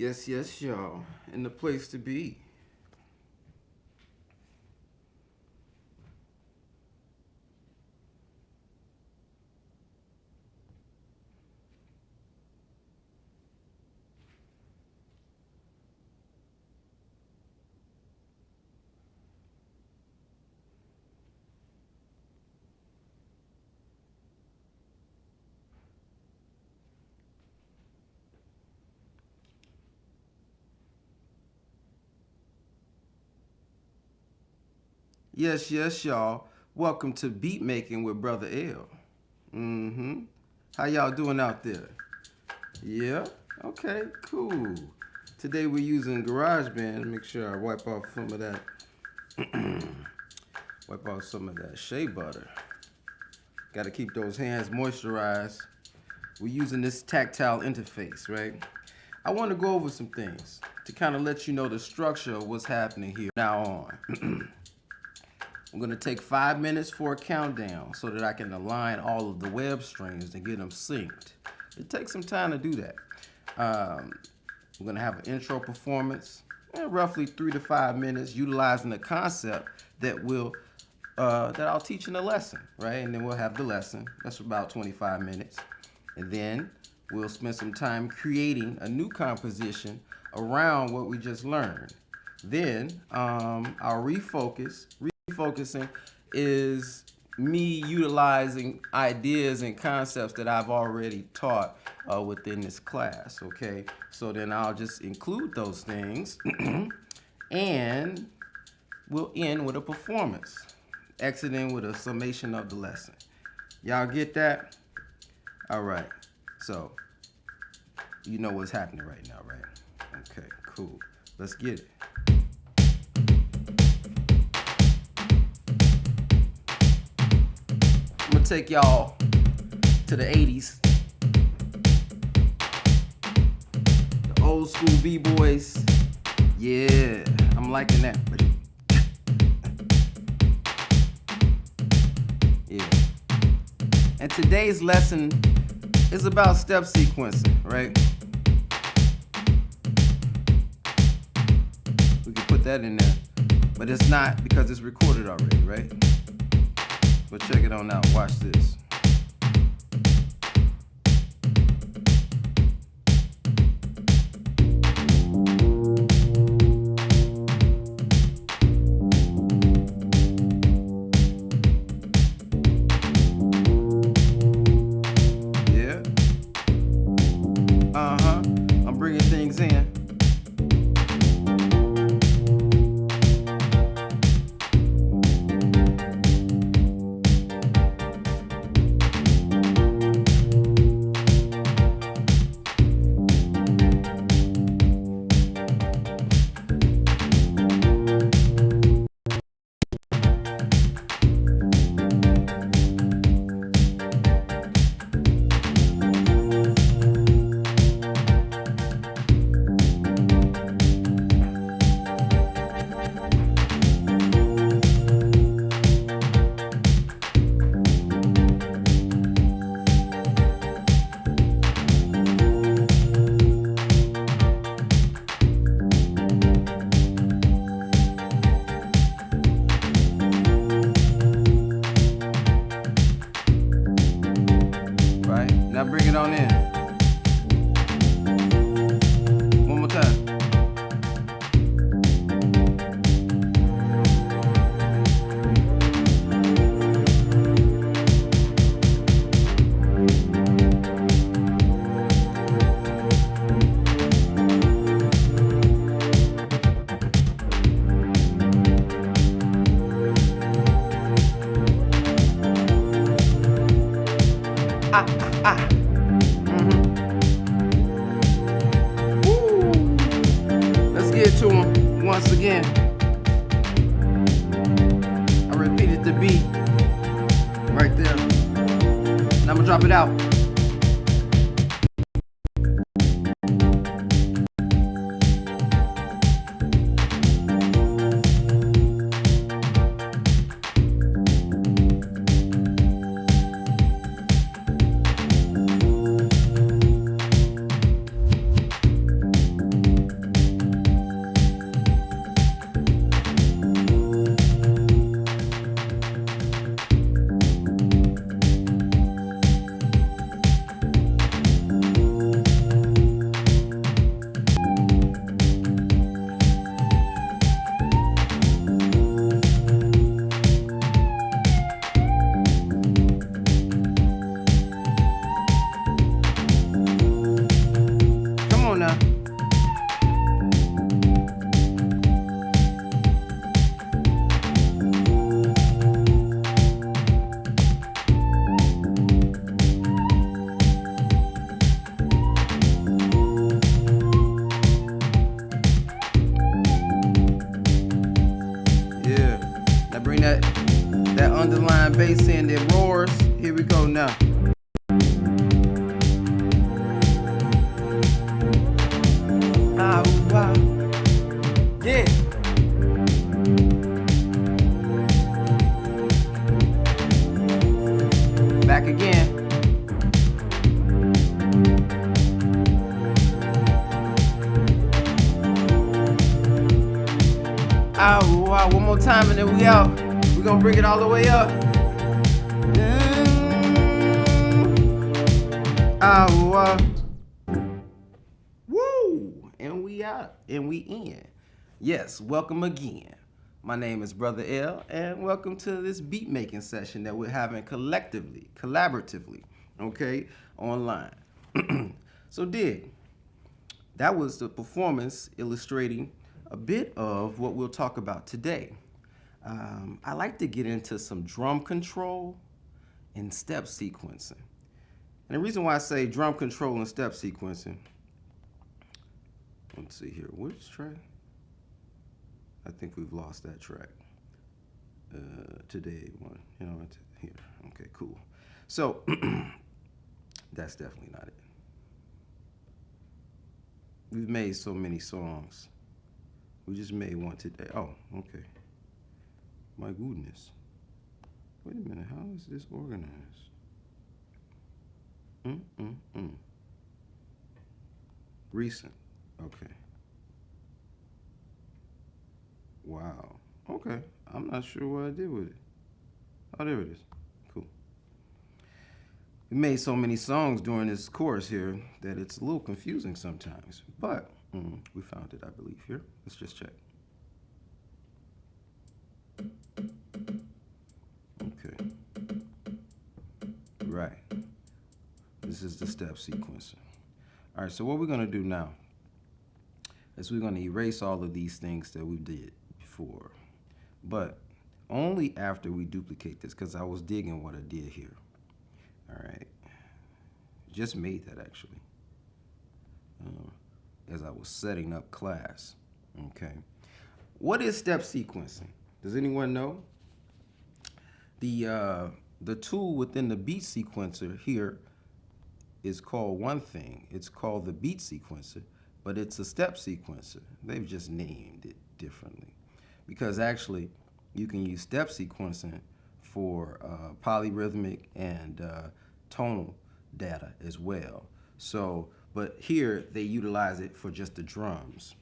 Yes, yes, y'all. In the place to be. Yes, yes, y'all. Welcome to Beatmaking with Brother L. How y'all doing out there? Yeah? Okay, cool. Today we're using GarageBand. Make sure I wipe off some of that wipe off some of that shea butter. Got to keep those hands moisturized. We're using this tactile interface, right? I want to go over some things to kind of let you know the structure of what's happening here now on. I'm going to take 5 minutes for a countdown so that I can align all of the web strings and get them synced. It takes some time to do that. We're going to have an intro performance, roughly 3 to 5 minutes, utilizing the concept that I'll teach in the lesson, right? And then we'll have the lesson. That's about 25 minutes. And then we'll spend some time creating a new composition around what we just learned. Then I'll refocus. Refocusing is me utilizing ideas and concepts that I've already taught within this class, okay? So then I'll just include those things and we'll end with a performance, exiting with a summation of the lesson. Y'all get that? All right, so you know what's happening right now, right? Okay, cool. Let's get it. I'm gonna take y'all to the 80s. The old school B-boys. Yeah, I'm liking that. Yeah. And today's lesson is about step sequencing, right? We can put that in there, but it's not because it's recorded already, right? But check it on out. Watch this. Yeah. I'm bringing things in. Now bring it on in. One more time. Let's get to them once again. I repeated the beat right there. Now I'm gonna drop it out. That underlying bass in that roars. Here we go now. Ah, wow. Yeah. Back again. Oh, wow, one more time and then we out. We're gonna bring it all the way up. Oh, woo! And we out, and we in. Yes, welcome again. My name is Brother L, and welcome to this beat making session that we're having collectively, collaboratively, okay, online. So that was the performance illustrating a bit of what we'll talk about today. I like to get into some drum control and step sequencing. And the reason why I say drum control and step sequencing, let's see here, which track? I think we've lost that track. Today one, you know, it's here. Okay, cool. So that's definitely not it. We've made so many songs. We just made one today. Oh, okay. My goodness. Wait a minute, how is this organized? Recent. Okay. Wow. Okay. I'm not sure what I did with it. Oh, there it is. Cool. We made so many songs during this course here that it's a little confusing sometimes. But we found it, I believe, here. Let's just check. Okay. Right. This is the step sequencer. All right, so what we're going to do now is we're going to erase all of these things that we did before, but only after we duplicate this, because I was digging what I did here. All right. Just made that, actually, as I was setting up class. Okay. What is step sequencing? Does anyone know? The tool within the beat sequencer here is called one thing. It's called the beat sequencer, but it's a step sequencer. They've just named it differently because actually you can use step sequencing for polyrhythmic and tonal data as well. So, but here they utilize it for just the drums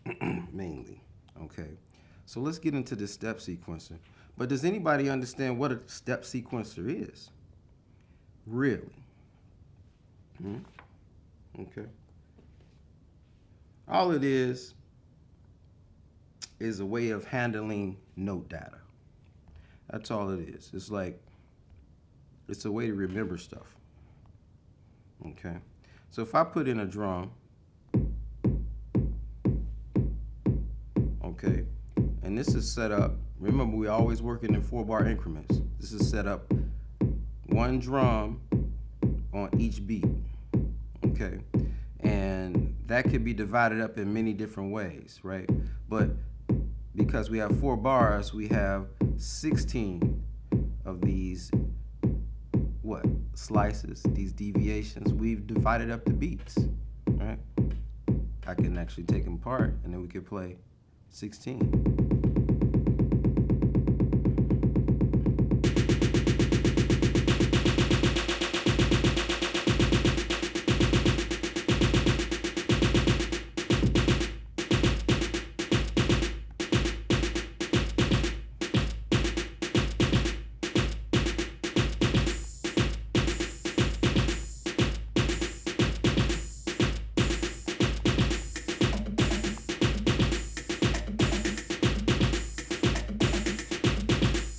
mainly. Okay, so let's get into this step sequencer. But does anybody understand what a step sequencer is? Really? Okay. All it is a way of handling note data. That's all it is. It's like, it's a way to remember stuff. Okay. So if I put in a drum, okay, and this is set up, remember we always working in 4-bar increments. This is set up one drum on each beat, okay? And that could be divided up in many different ways, right? But because we have 4 bars, we have 16 of these, slices, these deviations. We've divided up the beats, right? I can actually take them apart and then we could play 16.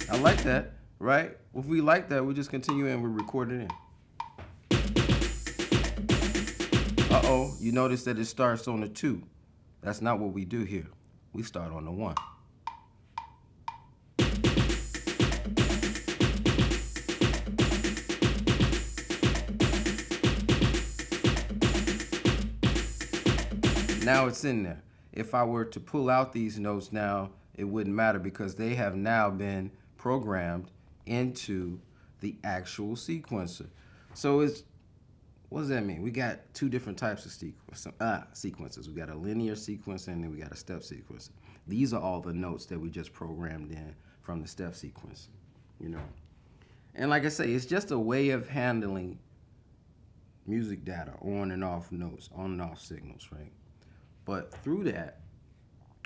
I like that, right? If we like that, we just continue and we record it in. Uh-oh, you notice that it starts on the 2. That's not what we do here. We start on the 1. Now it's in there. If I were to pull out these notes now, it wouldn't matter because they have now been programmed into the actual sequencer. So what does that mean? We got two different types of sequences. We got a linear sequencer and then we got a step sequencer. These are all the notes that we just programmed in from the step sequencer, you know. And like I say, it's just a way of handling music data, on and off notes, on and off signals, right? But through that,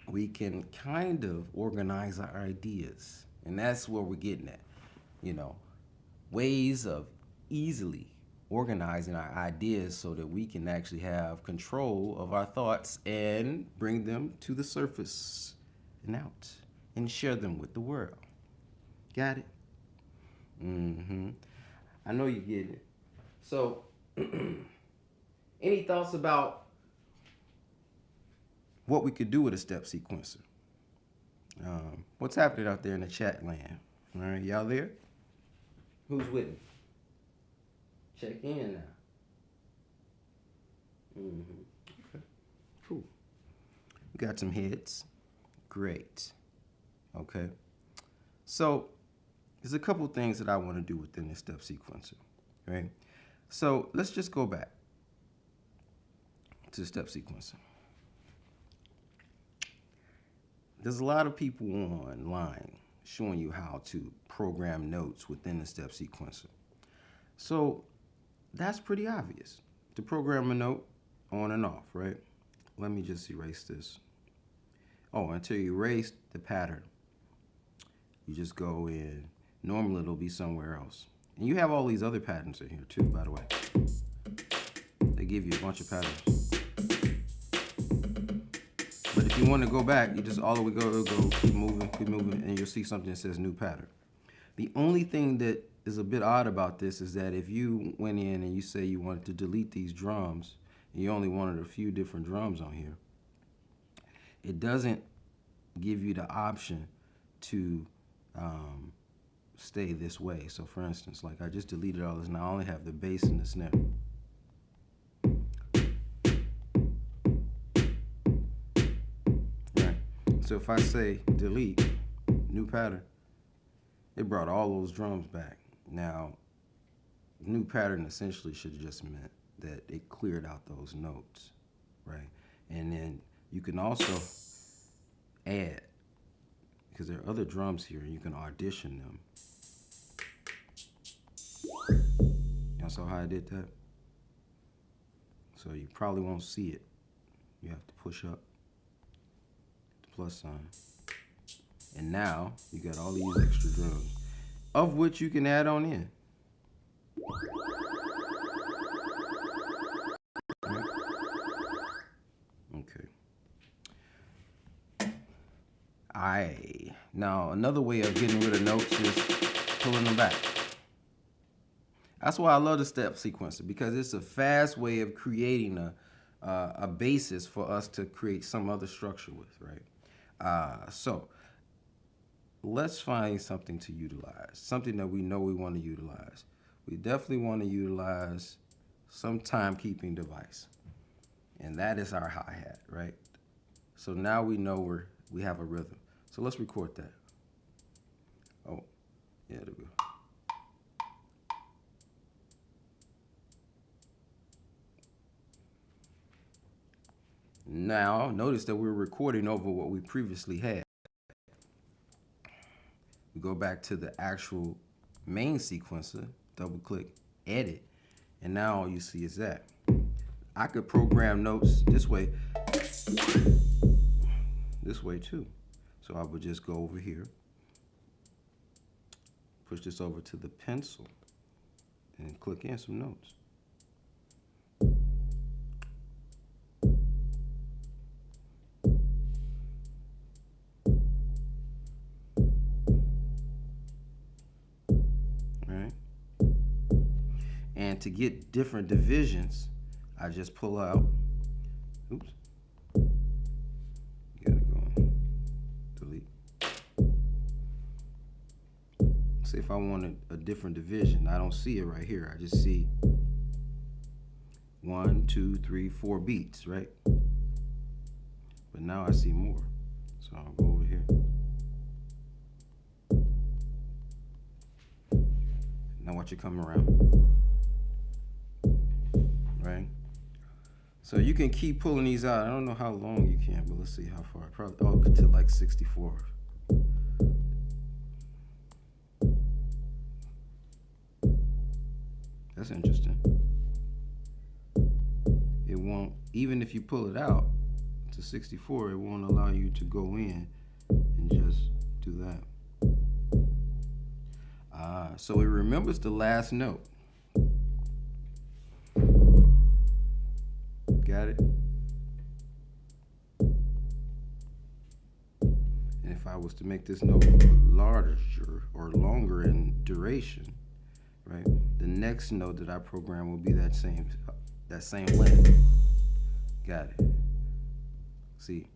we can kind of organize our ideas. And that's where we're getting at, you know, ways of easily organizing our ideas so that we can actually have control of our thoughts and bring them to the surface and out and share them with the world. Got it? Mm-hmm. I know you get it. So, any thoughts about what we could do with a step sequencer? What's happening out there in the chat land? All right, y'all there? Who's with me? Check in now. Okay, cool. We got some heads. Great. Okay. So, there's a couple things that I want to do within this step sequencer, right? So, let's just go back to the step sequencer. There's a lot of people online showing you how to program notes within the step sequencer. So that's pretty obvious. To program a note on and off, right? Let me just erase this. Oh, until you erase the pattern, you just go in. Normally it'll be somewhere else. And you have all these other patterns in here too, by the way. They give you a bunch of patterns. But if you want to go back, you just all the way go, keep moving, and you'll see something that says new pattern. The only thing that is a bit odd about this is that if you went in and you say you wanted to delete these drums, and you only wanted a few different drums on here, it doesn't give you the option to stay this way. So for instance, like I just deleted all this and I only have the bass and the snare. So if I say delete, new pattern, it brought all those drums back. Now, new pattern essentially should have just meant that it cleared out those notes, right? And then you can also add, because there are other drums here, and you can audition them. Y'all saw how I did that? So you probably won't see it. You have to push up. Plus sign. And now you got all these extra drums, of which you can add on in. Right? Okay. Now another way of getting rid of notes is pulling them back. That's why I love the step sequencer, because it's a fast way of creating a basis for us to create some other structure with, right? So let's find something to utilize, something that we know we want to utilize. We definitely want to utilize some timekeeping device, and that is our hi-hat, right? So now we know we have a rhythm. So let's record that. Oh, yeah, there we go. Now, notice that we're recording over what we previously had. We go back to the actual main sequencer, double click, edit, and now all you see is that. I could program notes this way too. So I would just go over here, push this over to the pencil, and click in some notes. And to get different divisions, I just pull out, oops, you gotta go delete. Say if I wanted a different division, I don't see it right here. I just see 1, 2, 3, 4 beats, right? But now I see more. So I'll go over here. Now watch it come around, right? So you can keep pulling these out. I don't know how long you can, but let's see how far. Probably to like 64. That's interesting. It won't, even if you pull it out to 64, it won't allow you to go in and just do that. So it remembers the last note. Got it? And if I was to make this note larger or longer in duration, right, the next note that I program will be that same length. Got it? See,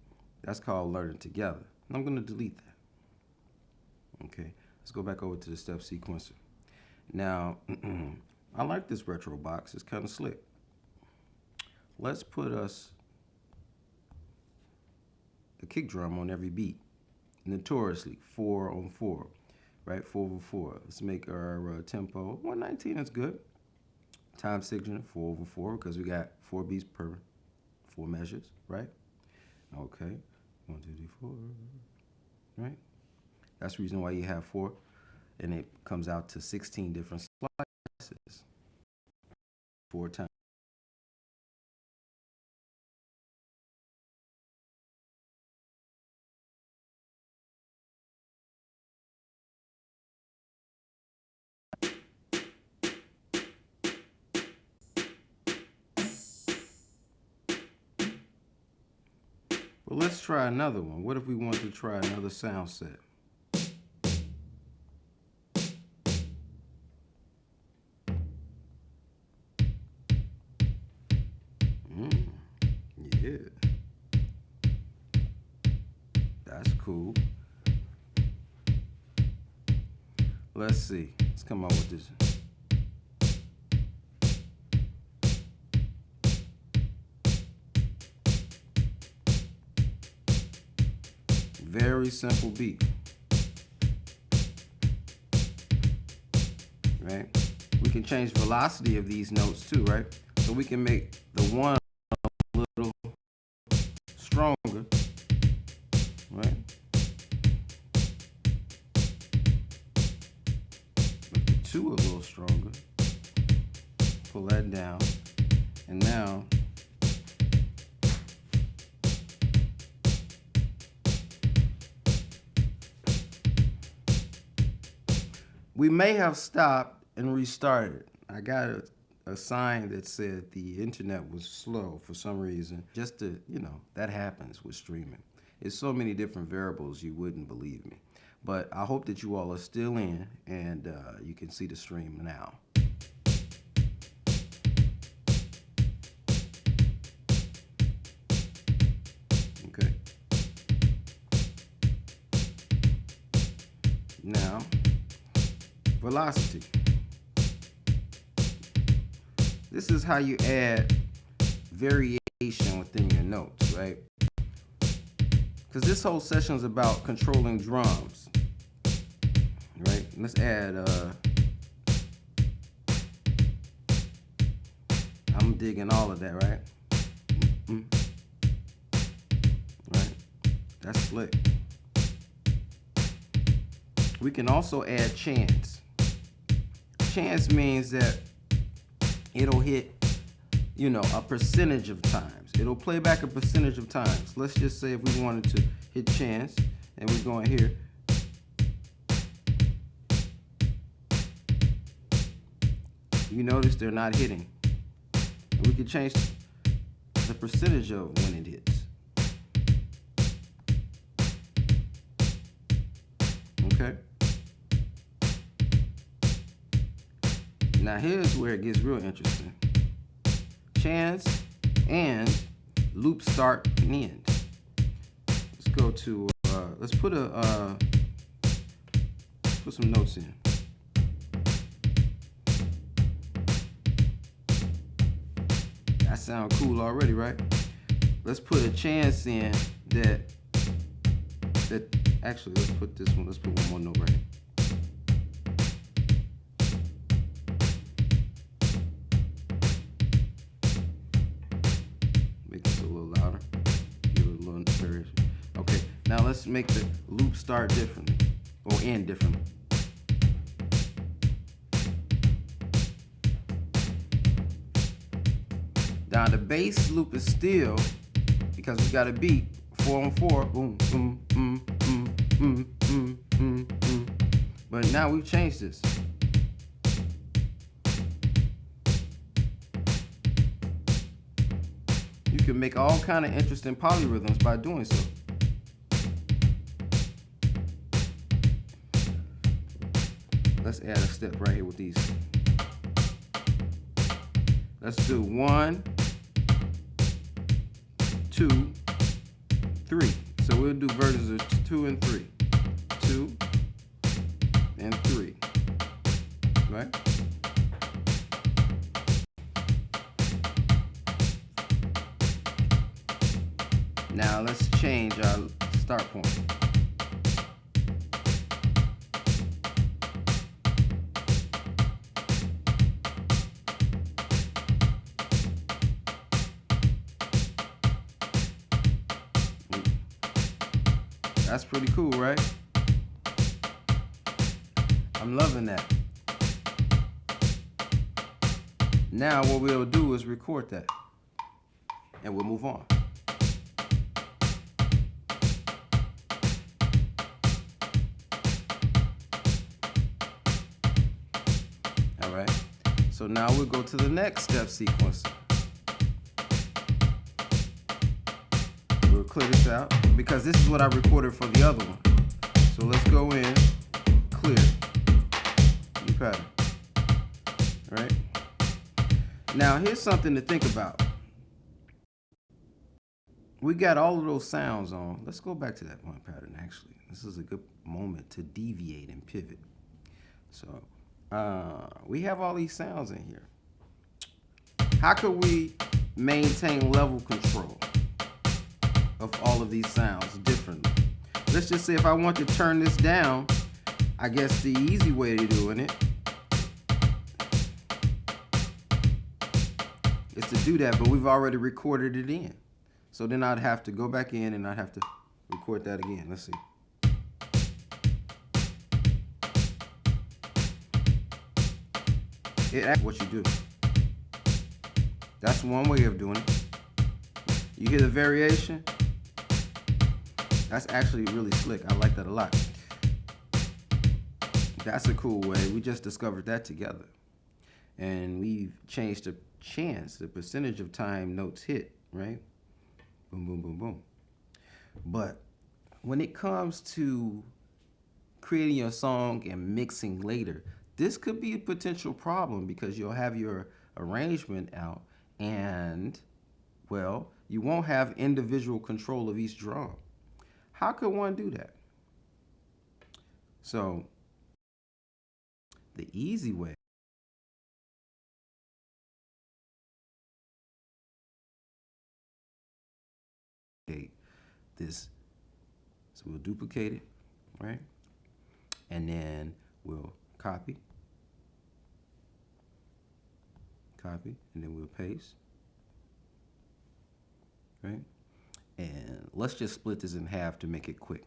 that's called learning together. And I'm going to delete that. Okay, let's go back over to the step sequencer. Now, I like this retro box. It's kind of slick. Let's put us a kick drum on every beat, notoriously 4 on 4, right? 4 over 4. Let's make our tempo 119. Is good. Time signature 4 over 4 because we got 4 beats per 4 measures, right? Okay, 1, 2, 3, 4, right? That's the reason why you have 4, and it comes out to 16 different slices. 4 times. Well, let's try another one. What if we want to try another sound set? Yeah. That's cool. Let's see. Let's come up with this. Very simple beat, right? We can change velocity of these notes too, right? So we can make the one a little stronger, right? Make the 2 a little stronger. Pull that down, and now we may have stopped and restarted. I got a sign that said the internet was slow for some reason. Just to, that happens with streaming. It's so many different variables you wouldn't believe me. But I hope that you all are still in and you can see the stream now. Okay. Now, velocity. This is how you add variation within your notes, right? Because this whole session is about controlling drums, right? Let's add, I'm digging all of that, right? Right? That's slick. We can also add chants. Chance means that it'll hit, a percentage of times. It'll play back a percentage of times. Let's just say if we wanted to hit chance, and we're going here. You notice they're not hitting. And we can change the percentage of when it hits. Okay? Now here's where it gets real interesting. Chance and loop start and end. Let's go to, let's put some notes in. That sounds cool already, right? Let's put a chance in that actually, let's put this one, let's put one more note right here. Now let's make the loop start differently, or end differently. Now the bass loop is still, because we got a beat, 4 on 4, boom, boom, boom, boom, boom, boom, boom, boom. But now we've changed this. You can make all kind of interesting polyrhythms by doing so. Let's add a step right here with these. Let's do 1, 2, 3. So we'll do versions of 2 and 3. 2 and 3. Right? Now let's change our start point. That's pretty cool, right? I'm loving that. Now what we'll do is record that, and we'll move on. All right, so now we'll go to the next step sequence. We'll clear this out, because this is what I recorded for the other one. So let's go in, clear, new pattern. All right. Now here's something to think about. We got all of those sounds on. Let's go back to that one pattern actually. This is a good moment to deviate and pivot. So we have all these sounds in here. How could we maintain level control of all of these sounds differently? Let's just say if I want to turn this down, I guess the easy way to doing it is to do that, but we've already recorded it in. So then I'd have to go back in and I'd have to record that again. Let's see. What you do. That's one way of doing it. You hear the variation? That's actually really slick. I like that a lot. That's a cool way. We just discovered that together. And we've changed the chance, the percentage of time notes hit, right? Boom, boom, boom, boom. But when it comes to creating your song and mixing later, this could be a potential problem, because you'll have your arrangement out and, well, you won't have individual control of each drum. How could one do that? So the easy way this, so we'll duplicate it, right? And then we'll copy, and then we'll paste, right? And let's just split this in half to make it quick.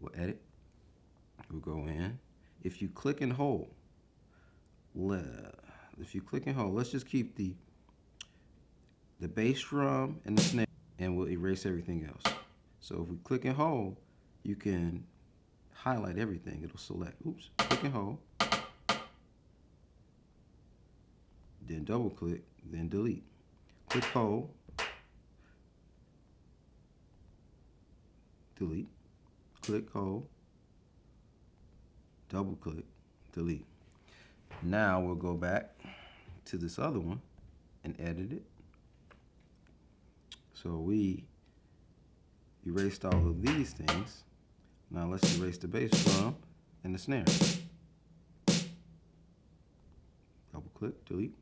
We'll edit, we'll go in. If you click and hold, let's just keep the bass drum and the snare, and we'll erase everything else. So if we click and hold, you can highlight everything. It'll select, oops, click and hold, then double click, then delete. Click, hold, delete, click, hold, double click, delete. Now we'll go back to this other one and edit it. So we erased all of these things. Now let's erase the bass drum and the snare. Double click, delete.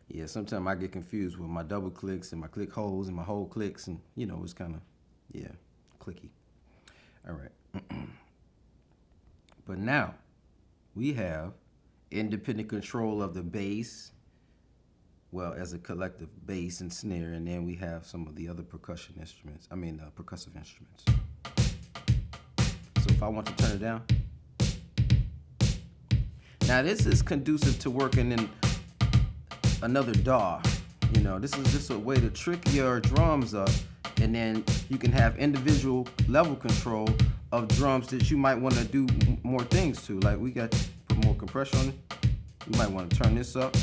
Yeah, sometimes I get confused with my double clicks and my click holds and my hold clicks, and you know, it's kind of, yeah, clicky. All right. But now we have independent control of the bass, well, as a collective bass and snare, and then we have some of the other percussive instruments. So if I want to turn it down, now this is conducive to working in another DAW. You know, this is just a way to trick your drums up, and then you can have individual level control of drums that you might want to do more things to. Like we got to put more compression on it. You might want to turn this up.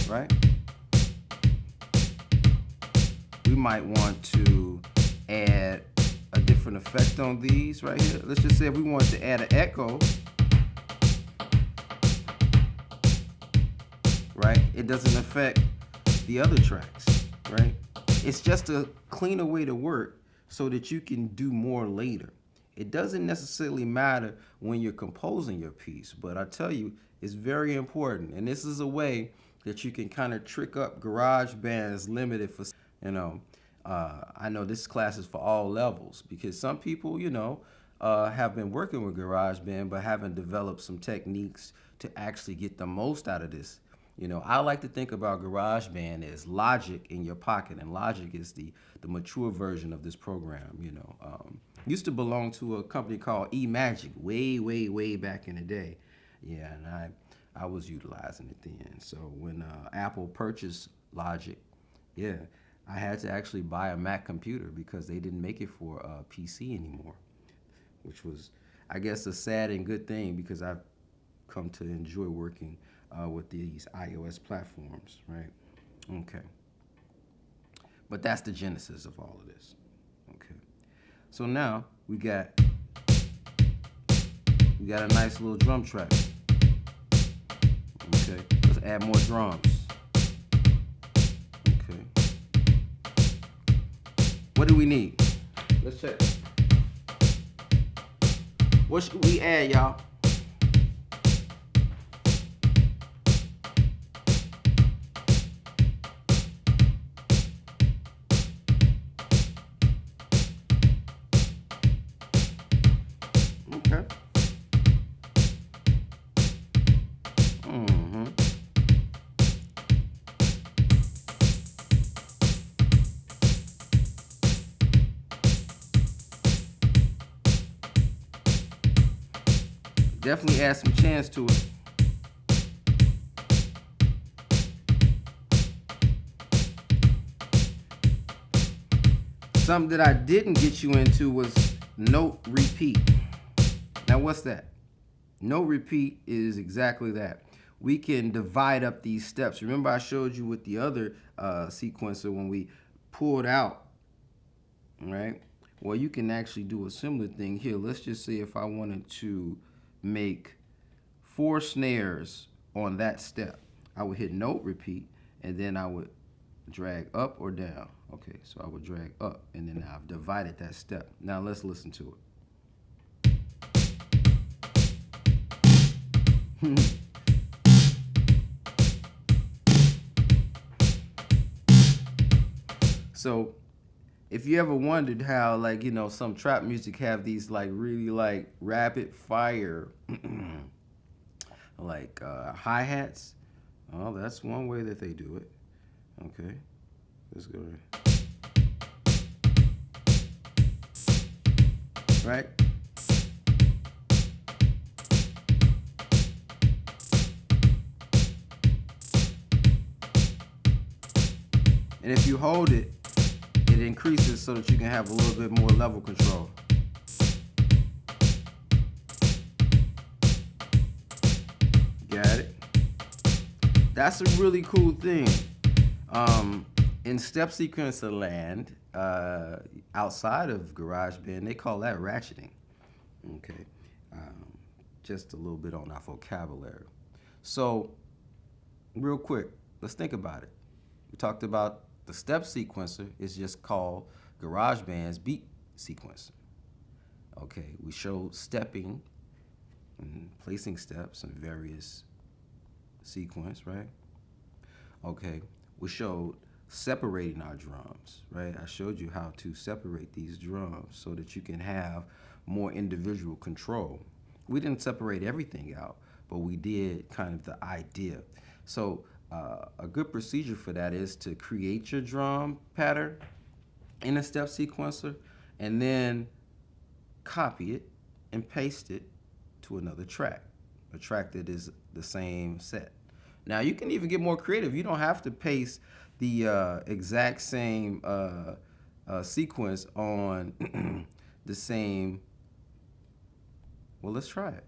Right? We might want to add a different effect on these right here. Let's just say if we wanted to add an echo, right? It doesn't affect the other tracks, right? It's just a cleaner way to work so that you can do more later. It doesn't necessarily matter when you're composing your piece, but I tell you, it's very important. And this is a way that you can kind of trick up. GarageBand is limited for, I know this class is for all levels because some people, have been working with GarageBand but haven't developed some techniques to actually get the most out of this. I like to think about GarageBand as Logic in your pocket, and Logic is the mature version of this program. Used to belong to a company called eMagic way back in the day. Yeah, and I was utilizing it then. So when Apple purchased Logic, yeah, I had to actually buy a Mac computer because they didn't make it for a PC anymore, which was, I guess, a sad and good thing because I've come to enjoy working with these iOS platforms, right? Okay. But that's the genesis of all of this. Okay. So now we got a nice little drum track. Okay. Let's add more drums. Okay. What do we need? Let's check. What should we add, y'all? Okay. Definitely add some chance to it. Something that I didn't get you into was note repeat. Now what's that? Note repeat is exactly that. We can divide up these steps. Remember I showed you with the other sequencer when we pulled out, right? Well, you can actually do a similar thing here. Let's just say if I wanted to make 4 snares on that step, I would hit note repeat and then I would drag up or down. Okay, so I would drag up and then I've divided that step. Now let's listen to it. So if you ever wondered how, like, some trap music have these like really like rapid fire like hi-hats, well, that's one way that they do it. Okay, let's go right. And if you hold it, it increases so that you can have a little bit more level control. Got it? That's a really cool thing. In step sequencer land, outside of GarageBand, they call that ratcheting. Okay, just a little bit on our vocabulary. So, real quick, let's think about it. We talked about the step sequencer is just called GarageBand's beat sequencer. Okay, we showed stepping and placing steps in various sequence, right? Okay, we showed separating our drums, right? I showed you how to separate these drums so that you can have more individual control. We didn't separate everything out, but we did kind of the idea. So a good procedure for that is to create your drum pattern in a step sequencer and then copy it and paste it to another track, a track that is the same set. Now you can even get more creative. You don't have to paste the exact same sequence on the same, well, let's try it,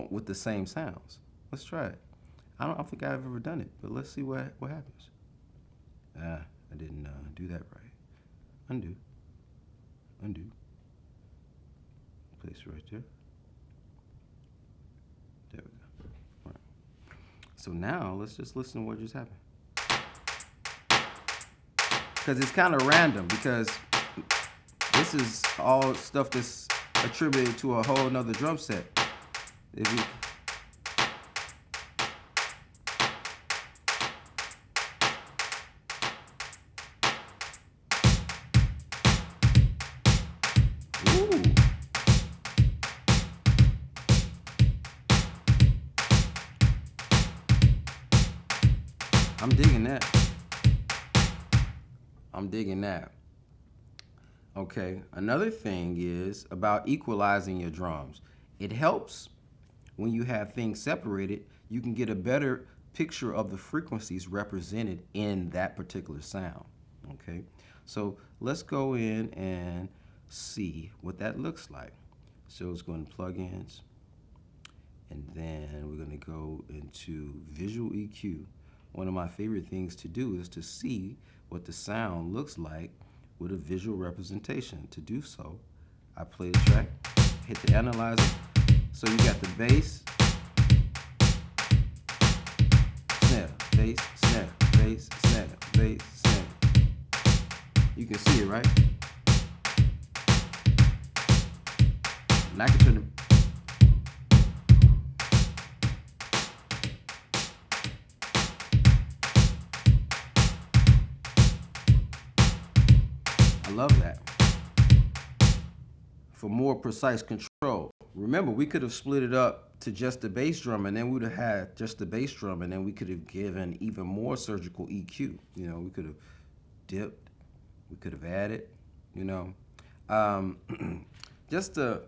with the same sounds. Let's try it. I don't think I've ever done it, but let's see what happens. I didn't do that right. Undo. Undo. Place right there. There we go. All right. So now let's just listen to what just happened. Because it's kind of random, because this is all stuff that's attributed to a whole nother drum set. If you, I'm digging that. I'm digging that. Okay, another thing is about equalizing your drums. It helps when you have things separated. You can get a better picture of the frequencies represented in that particular sound. Okay, so let's go in and see what that looks like. So let's go into plugins, and then we're going to go into visual EQ. One of my favorite things to do is to see what the sound looks like with a visual representation. To do so, I play the track, hit the analyzer. So you got the bass, snare, bass, snare, bass, snare, bass, snare. You can see it, right? And I can turn the love that. For more precise control. Remember, we could have split it up to just the bass drum, and then we would have had just the bass drum, and then we could have given even more surgical EQ. You know, we could have dipped, we could have added, you know. Just a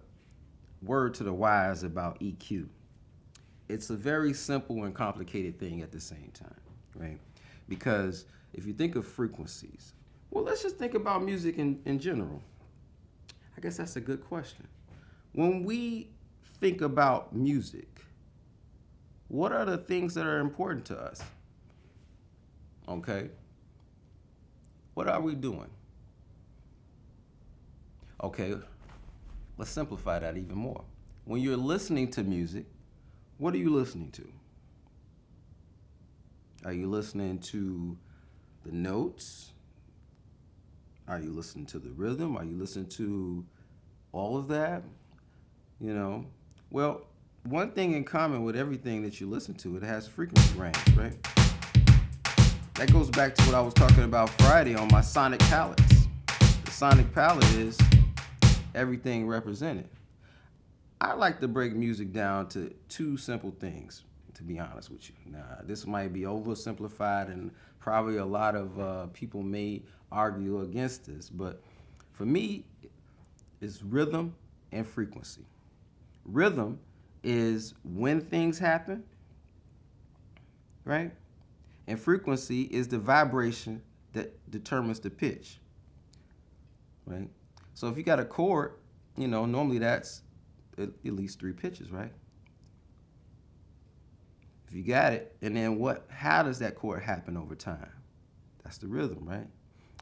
word to the wise about EQ. It's a very simple and complicated thing at the same time, right? Because if you think of frequencies, well, let's just think about music in general. I guess that's a good question. When we think about music, what are the things that are important to us? Okay? What are we doing? Okay, let's simplify that even more. When you're listening to music, what are you listening to? Are you listening to the notes? Are you listening to the rhythm? Are you listening to all of that? You know, well, one thing in common with everything that you listen to, it has frequency range, right? That goes back to what I was talking about Friday on my sonic palettes. The sonic palette is everything represented. I like to break music down to two simple things, to be honest with you. Now, this might be oversimplified, and probably a lot of people may argue against this, but for me, it's rhythm and frequency. Rhythm is when things happen, right? And frequency is the vibration that determines the pitch, right? So if you got a chord, you know, normally that's at least 3 pitches, right? If you got it, and then how does that chord happen over time? That's the rhythm, right?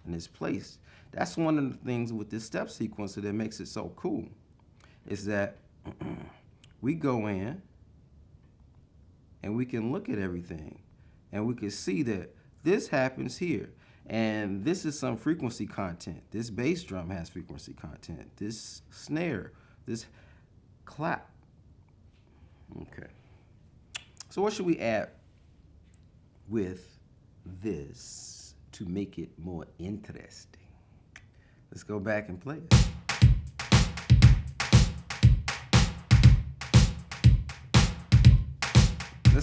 And it's placed. That's one of the things with this step sequencer that makes it so cool, is that we go in and we can look at everything and we can see that this happens here. And this is some frequency content. This bass drum has frequency content. This snare, this clap. Okay. So what should we add with this to make it more interesting? Let's go back and play it.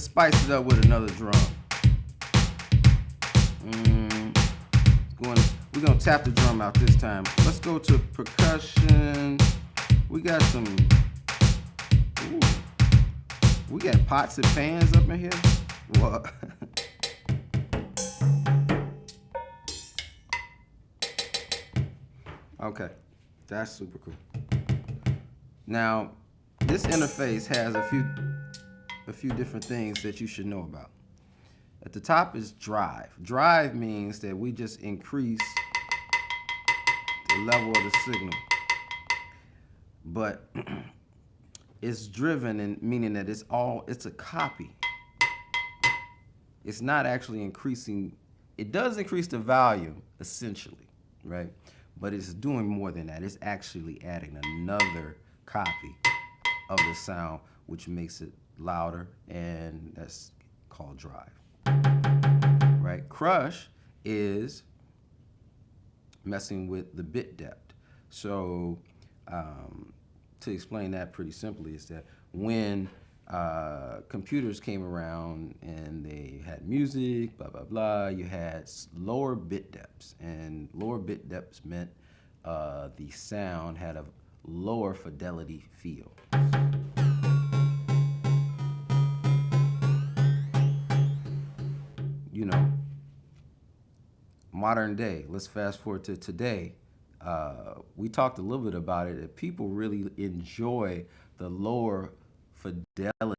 Let's spice it up with another drum. We're gonna tap the drum out this time. Let's go to percussion. We got some. Ooh, we got pots and pans up in here. What? Okay, that's super cool. Now, this interface has a few different things that you should know about. At the top is drive. Drive means that we just increase the level of the signal. But it's driven, in meaning that it's a copy. It's not actually increasing. It does increase the volume, essentially, right? But it's doing more than that. It's actually adding another copy of the sound, which makes it louder, and that's called drive. Right? Crush is messing with the bit depth. So to explain that pretty simply is that when computers came around and they had music, blah, blah, blah, you had lower bit depths. And lower bit depths meant the sound had a lower fidelity feel. You know, modern day, let's fast forward to today. We talked a little bit about it, that people really enjoy the lower fidelity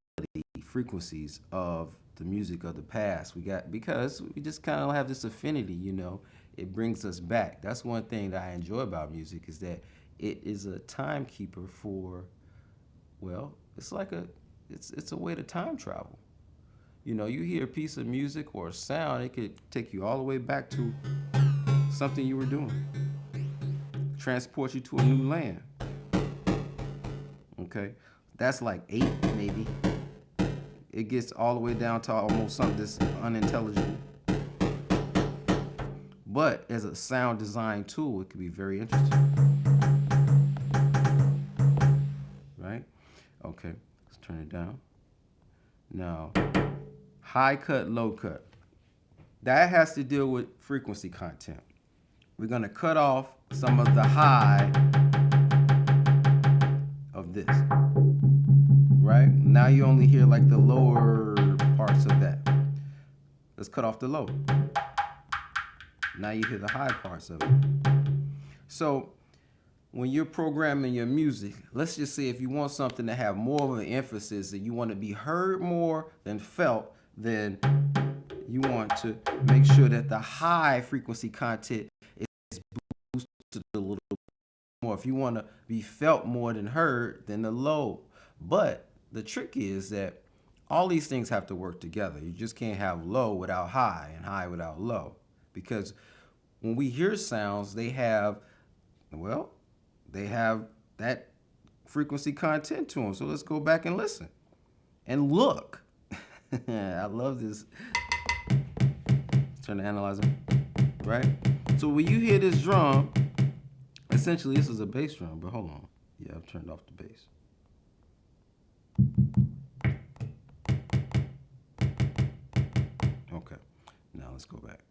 frequencies of the music of the past. Because we just kind of have this affinity, you know, it brings us back. That's one thing that I enjoy about music, is that it is a timekeeper for, well, it's a way to time travel. You know, you hear a piece of music or a sound, it could take you all the way back to something you were doing. Transport you to a new land. Okay? That's like 8, maybe. It gets all the way down to almost something that's unintelligible. But as a sound design tool, it could be very interesting. Right? Okay, let's turn it down. Now, high cut, low cut. That has to deal with frequency content. We're gonna cut off some of the high of this. Right? Now you only hear like the lower parts of that. Let's cut off the low. Now you hear the high parts of it. So when you're programming your music, let's just say if you want something to have more of an emphasis, and you want to be heard more than felt, then you want to make sure that the high frequency content is boosted a little more. If you want to be felt more than heard, then the low. But the trick is that all these things have to work together. You just can't have low without high and high without low. Because when we hear sounds, they have that frequency content to them. So let's go back and listen and look. I love this. Turn the analyzer, right? So when you hear this drum, essentially this is a bass drum, but hold on. Yeah, I've turned off the bass. Okay, now let's go back.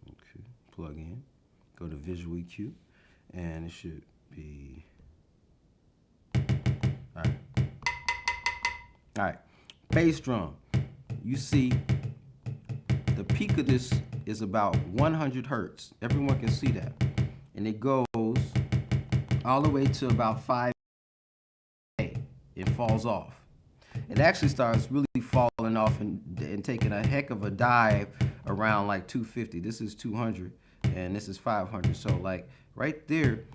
Okay, plug in, go to Visual EQ, and it should be, all right, bass drum. You see the peak of this is about 100 hertz. Everyone can see that. And it goes all the way to about 5. It falls off. It actually starts really falling off and taking a heck of a dive around like 250. This is 200 and this is 500. So like right there,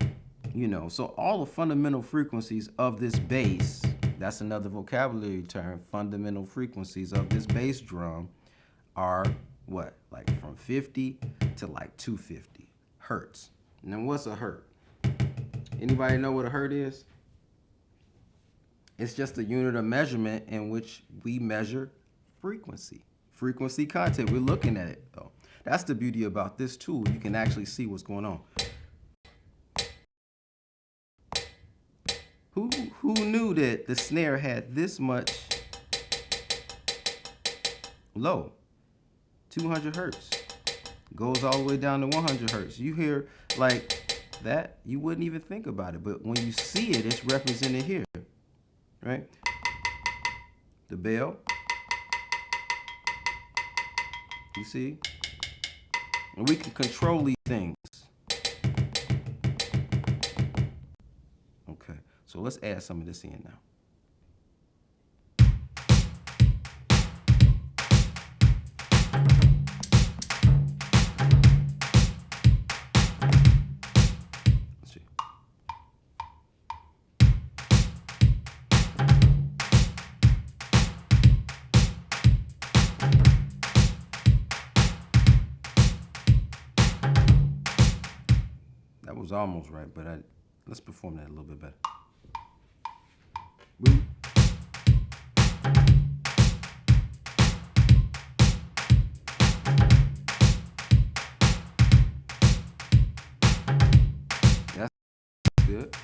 you know, so all the fundamental frequencies of this bass, that's another vocabulary term, fundamental frequencies of this bass drum are what? Like from 50 to like 250 hertz. And then what's a hertz? Anybody know what a hertz is? It's just a unit of measurement in which we measure frequency content. We're looking at it though. That's the beauty about this tool. You can actually see what's going on. Who knew that the snare had this much low? 200 hertz. Goes all the way down to 100 hertz. You hear like that, you wouldn't even think about it. But when you see it, it's represented here, right? The bell. You see? And we can control these things. Okay, so let's add some of this in now. Let's see. That was almost right, but let's perform that a little bit better. Boop. That's good.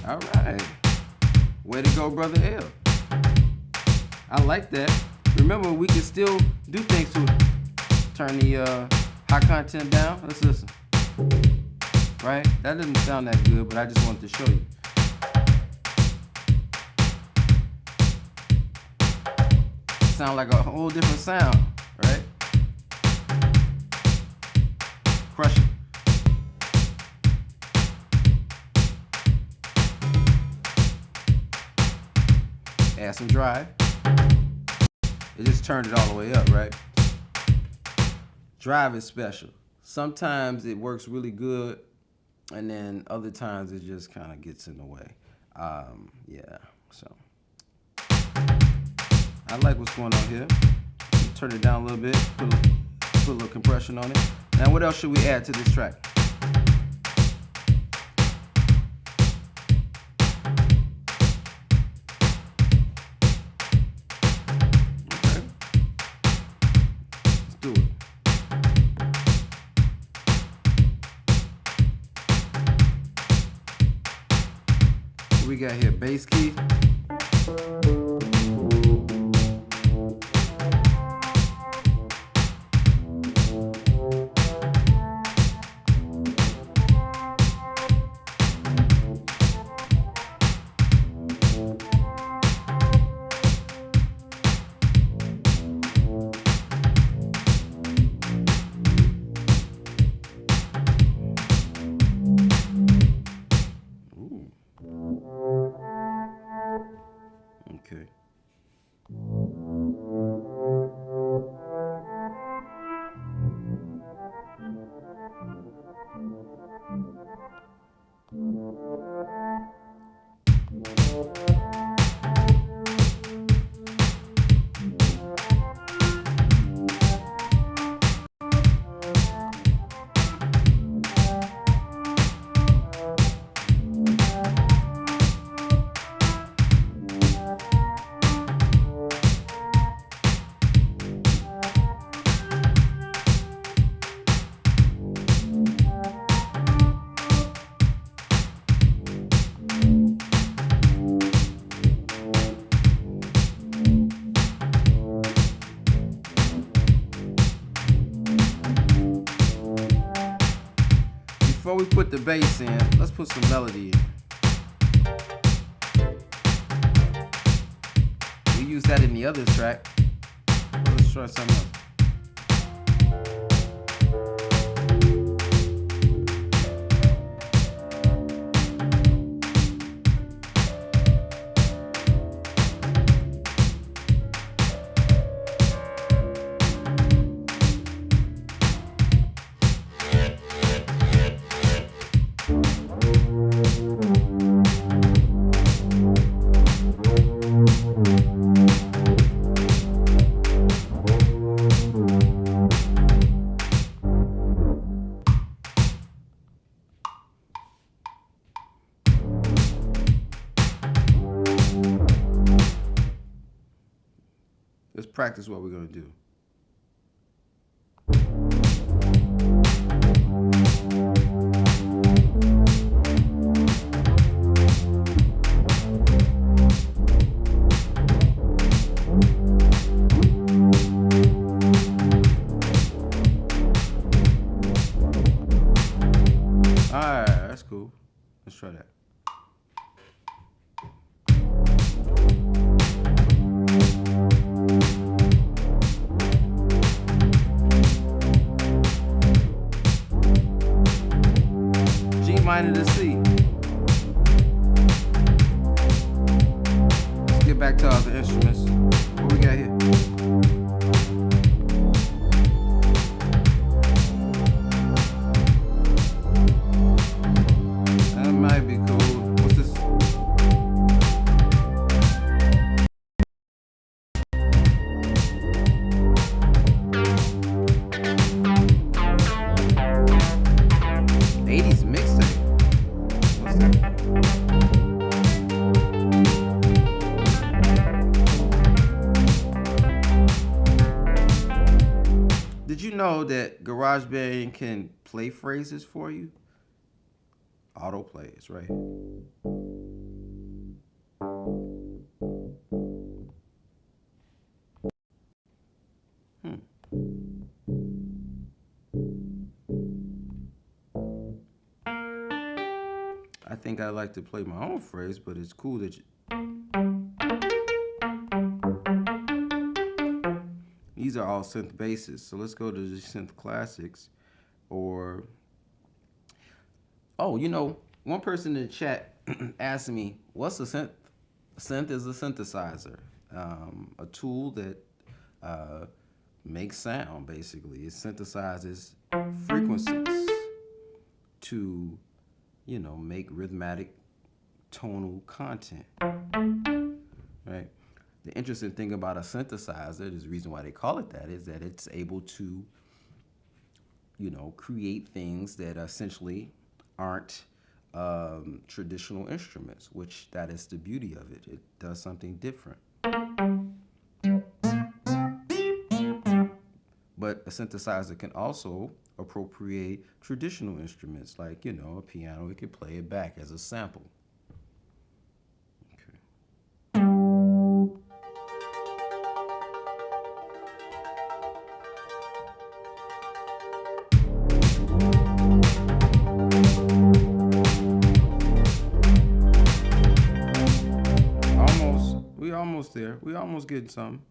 All right. Way to go, Brother L. I like that. Remember, we can still do things to turn the high content down. Let's listen. Right? That doesn't sound that good, but I just wanted to show you. Sound like a whole different sound, right? Crush it. Add some drive. It just turned it all the way up, right? Drive is special. Sometimes it works really good, and then other times it just kind of gets in the way. Yeah, so I like what's going on here. Turn it down a little bit, put a little compression on it. Now what else should we add to this track? Okay. Let's do it. What we got here? Bass key. Okay. Before we put the bass in, let's put some melody in. We use that in the other track. Let's try something else. Let's practice what we're going to do. Alright, that's cool. Let's try that. G minor to C. Let's get back to other instruments. What we got here? That might be cool. What's this? '80s mixtape. What's that? Did you know that GarageBand can play phrases for you? Auto plays, right? I think I like to play my own phrase, but it's cool that you... These are all synth bases. So let's go to the synth classics. Or, oh, you know, one person in the chat asked me, what's a synth? A synth is a synthesizer, a tool that makes sound, basically. It synthesizes frequencies to, you know, make rhythmic tonal content, right? The interesting thing about a synthesizer, the reason why they call it that, is that it's able to, you know, create things that essentially aren't traditional instruments, which that is the beauty of it. It does something different. But a synthesizer can also appropriate traditional instruments, like, you know, a piano. It can play it back as a sample. Almost there. We almost getting something.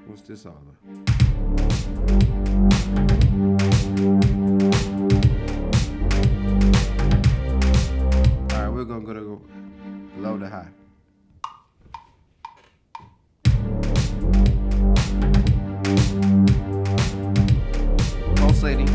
What's this all about? All right, we're gonna go low to high. Pulsating.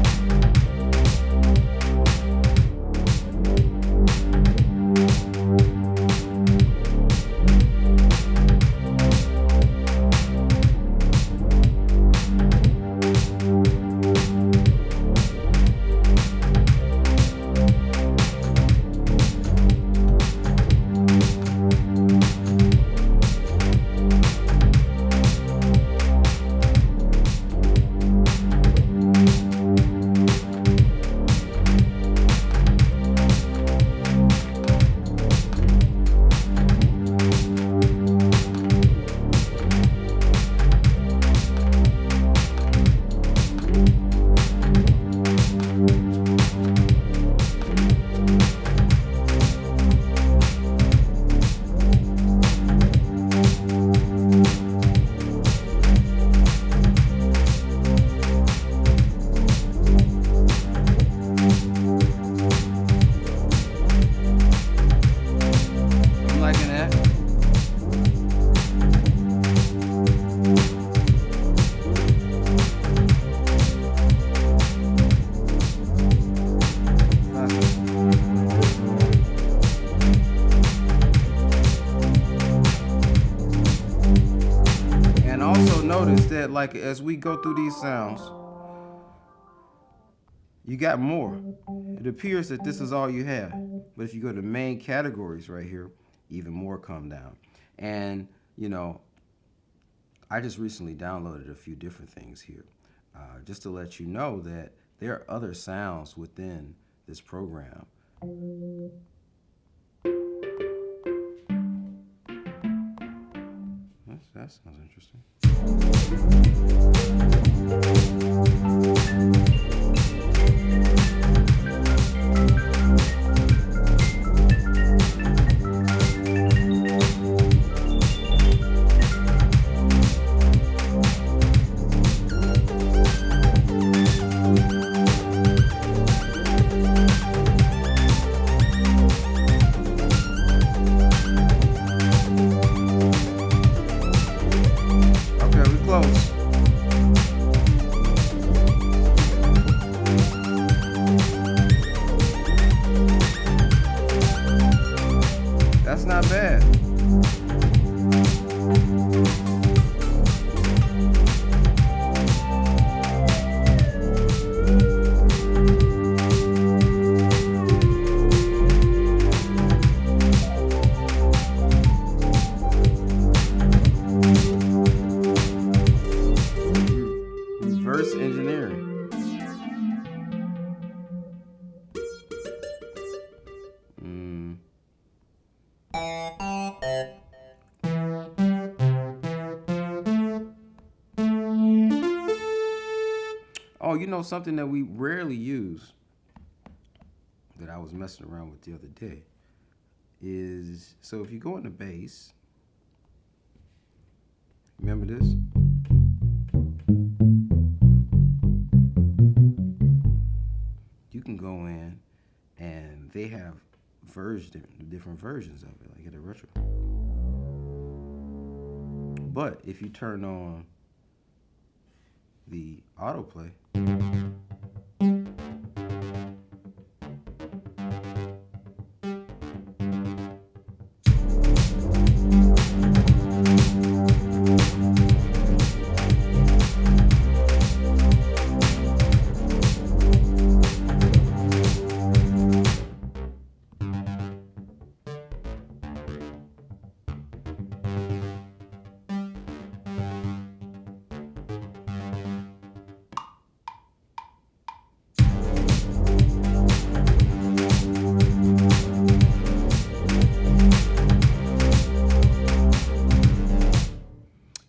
Notice that, like, as we go through these sounds, you got more. It appears that this is all you have, but if you go to main categories right here, even more come down. And, you know, I just recently downloaded a few different things here, just to let you know that there are other sounds within this program. That sounds interesting. Oh, you know something that we rarely use that I was messing around with the other day is, so if you go into bass, remember this? You can go in and they have different versions of it, like at a retro. But if you turn on the autoplay,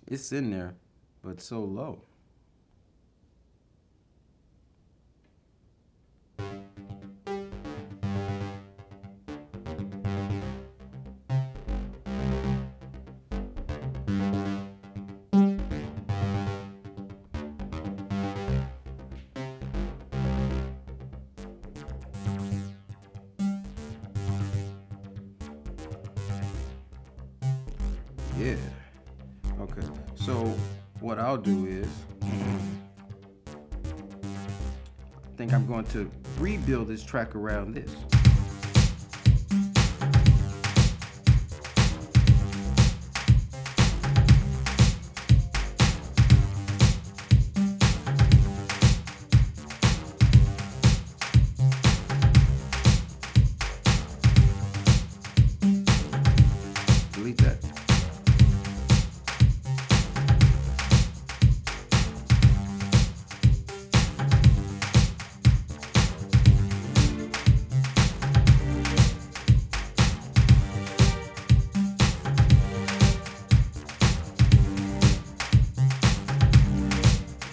it's in there, but so low. Yeah. Okay. So what I'll do is, I think I'm going to rebuild this track around this. Delete that.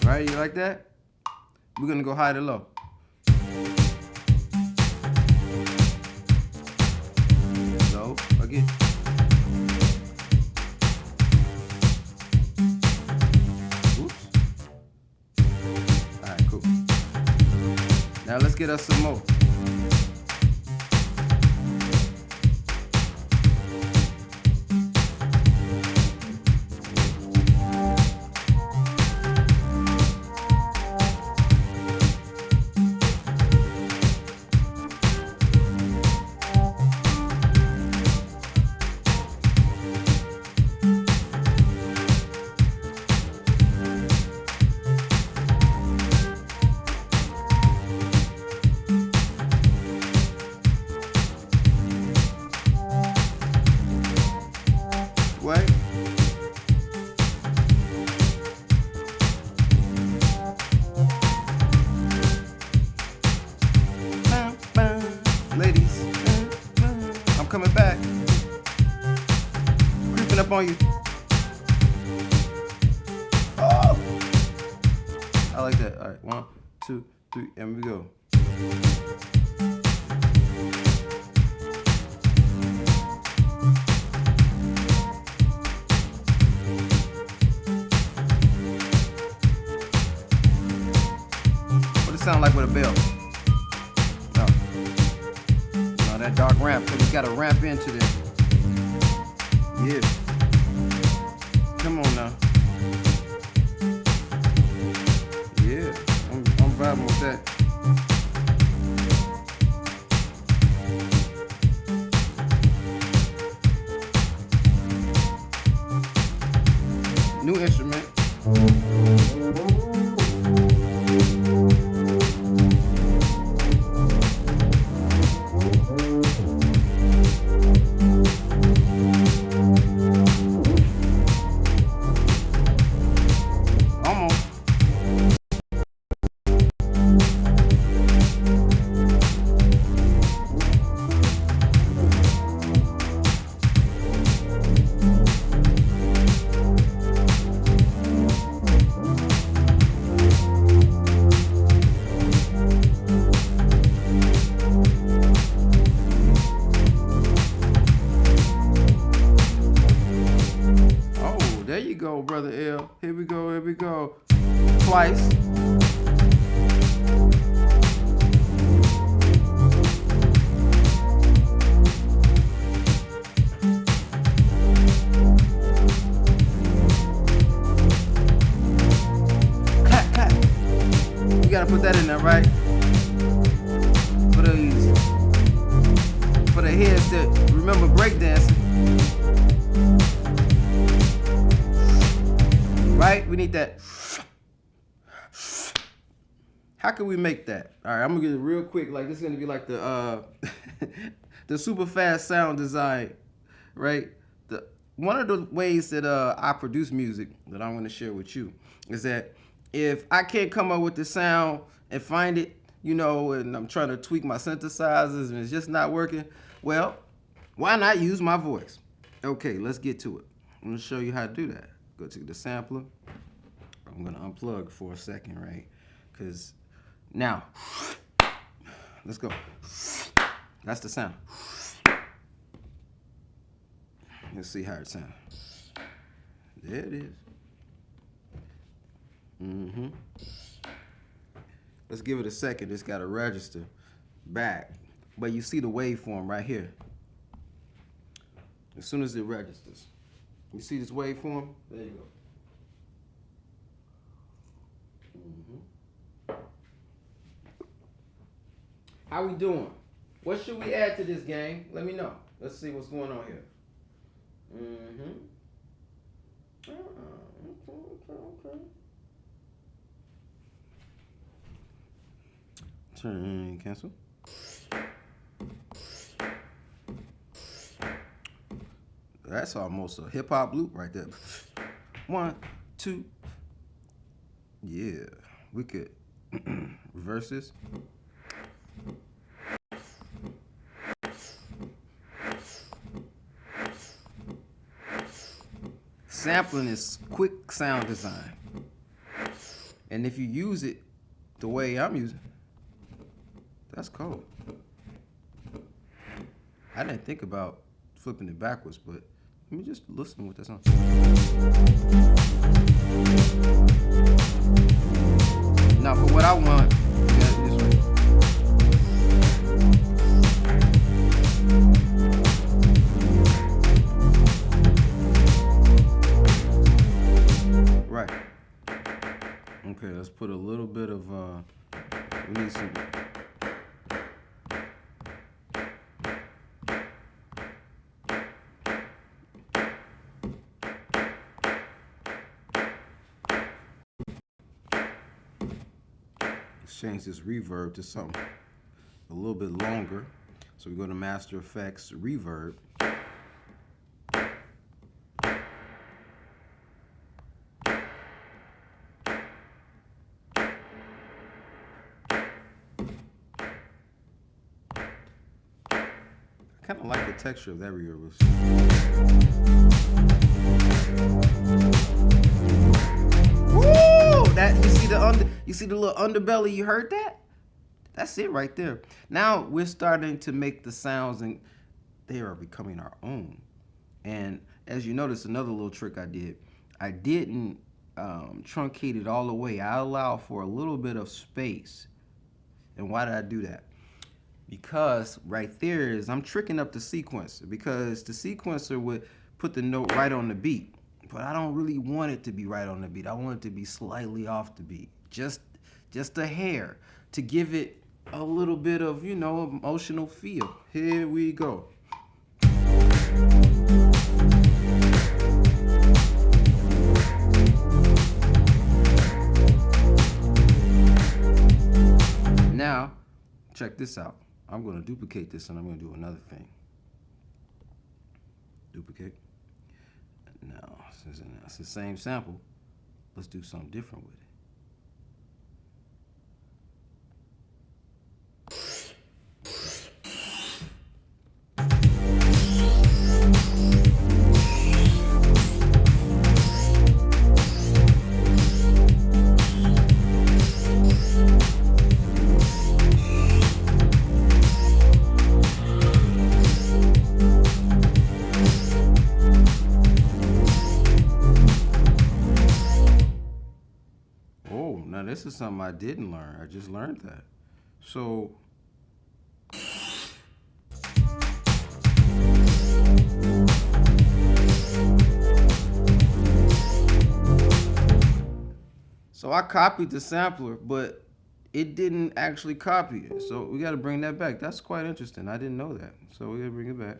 Right, you like that? We're gonna go high to low. Low again. Oops. Alright, cool. Now let's get us some more. Wait. Ladies, I'm coming back. Creeping up on you. Oh! I like that. All right, 1, 2, 3, and we go. What it sound like with a bell? No, that dark ramp. So we got to ramp into this. Yeah. Come on now. Yeah, I'm vibing with that. New instrument. Almost. we go. Twice. Clap, clap. You gotta put that in there, right? For the heads that remember breakdancing. Right? We need that. How can we make that? All right, I'm gonna get it real quick. Like this is gonna be like the the super fast sound design, right? One of the ways that I produce music that I'm gonna share with you is that if I can't come up with the sound and find it, you know, and I'm trying to tweak my synthesizers and it's just not working, well, why not use my voice? Okay, let's get to it. I'm gonna show you how to do that. Go to the sampler. I'm gonna unplug for a second, right? Because now, let's go. That's the sound. Let's see how it sounds. There it is. Let's give it a second. It's got to register back. But you see the waveform right here. As soon as it registers. You see this waveform? There you go. How we doing? What should we add to this game? Let me know. Let's see what's going on here. Okay. Turn cancel. That's almost a hip hop loop right there. 1, 2. Yeah, we could reverse this. Sampling is quick sound design. And if you use it the way I'm using, that's cool. I didn't think about flipping it backwards, but let me just listen with this on. Now for what I want, you got it this way. Right. Okay, let's put a little bit of we need some change this reverb to something a little bit longer. So we go to Master Effects, Reverb. I kind of like the texture of that reverb. Woo! That you see the little underbelly. You heard that? That's it right there. Now we're starting to make the sounds, and they are becoming our own. And as you notice, another little trick I did. I didn't truncate it all the way. I allow for a little bit of space. And why did I do that? Because right there is, I'm tricking up the sequencer, because the sequencer would put the note right on the beat. But I don't really want it to be right on the beat. I want it to be slightly off the beat. Just a hair, to give it a little bit of, you know, emotional feel. Here we go. Now, check this out. I'm going to duplicate this and I'm going to do another thing. Duplicate. Now, since it's the same sample, let's do something different with it. this is something I didn't learn. I just learned that. So I copied the sampler, but it didn't actually copy it. So we got to bring that back. That's quite interesting. I didn't know that. So we got to bring it back.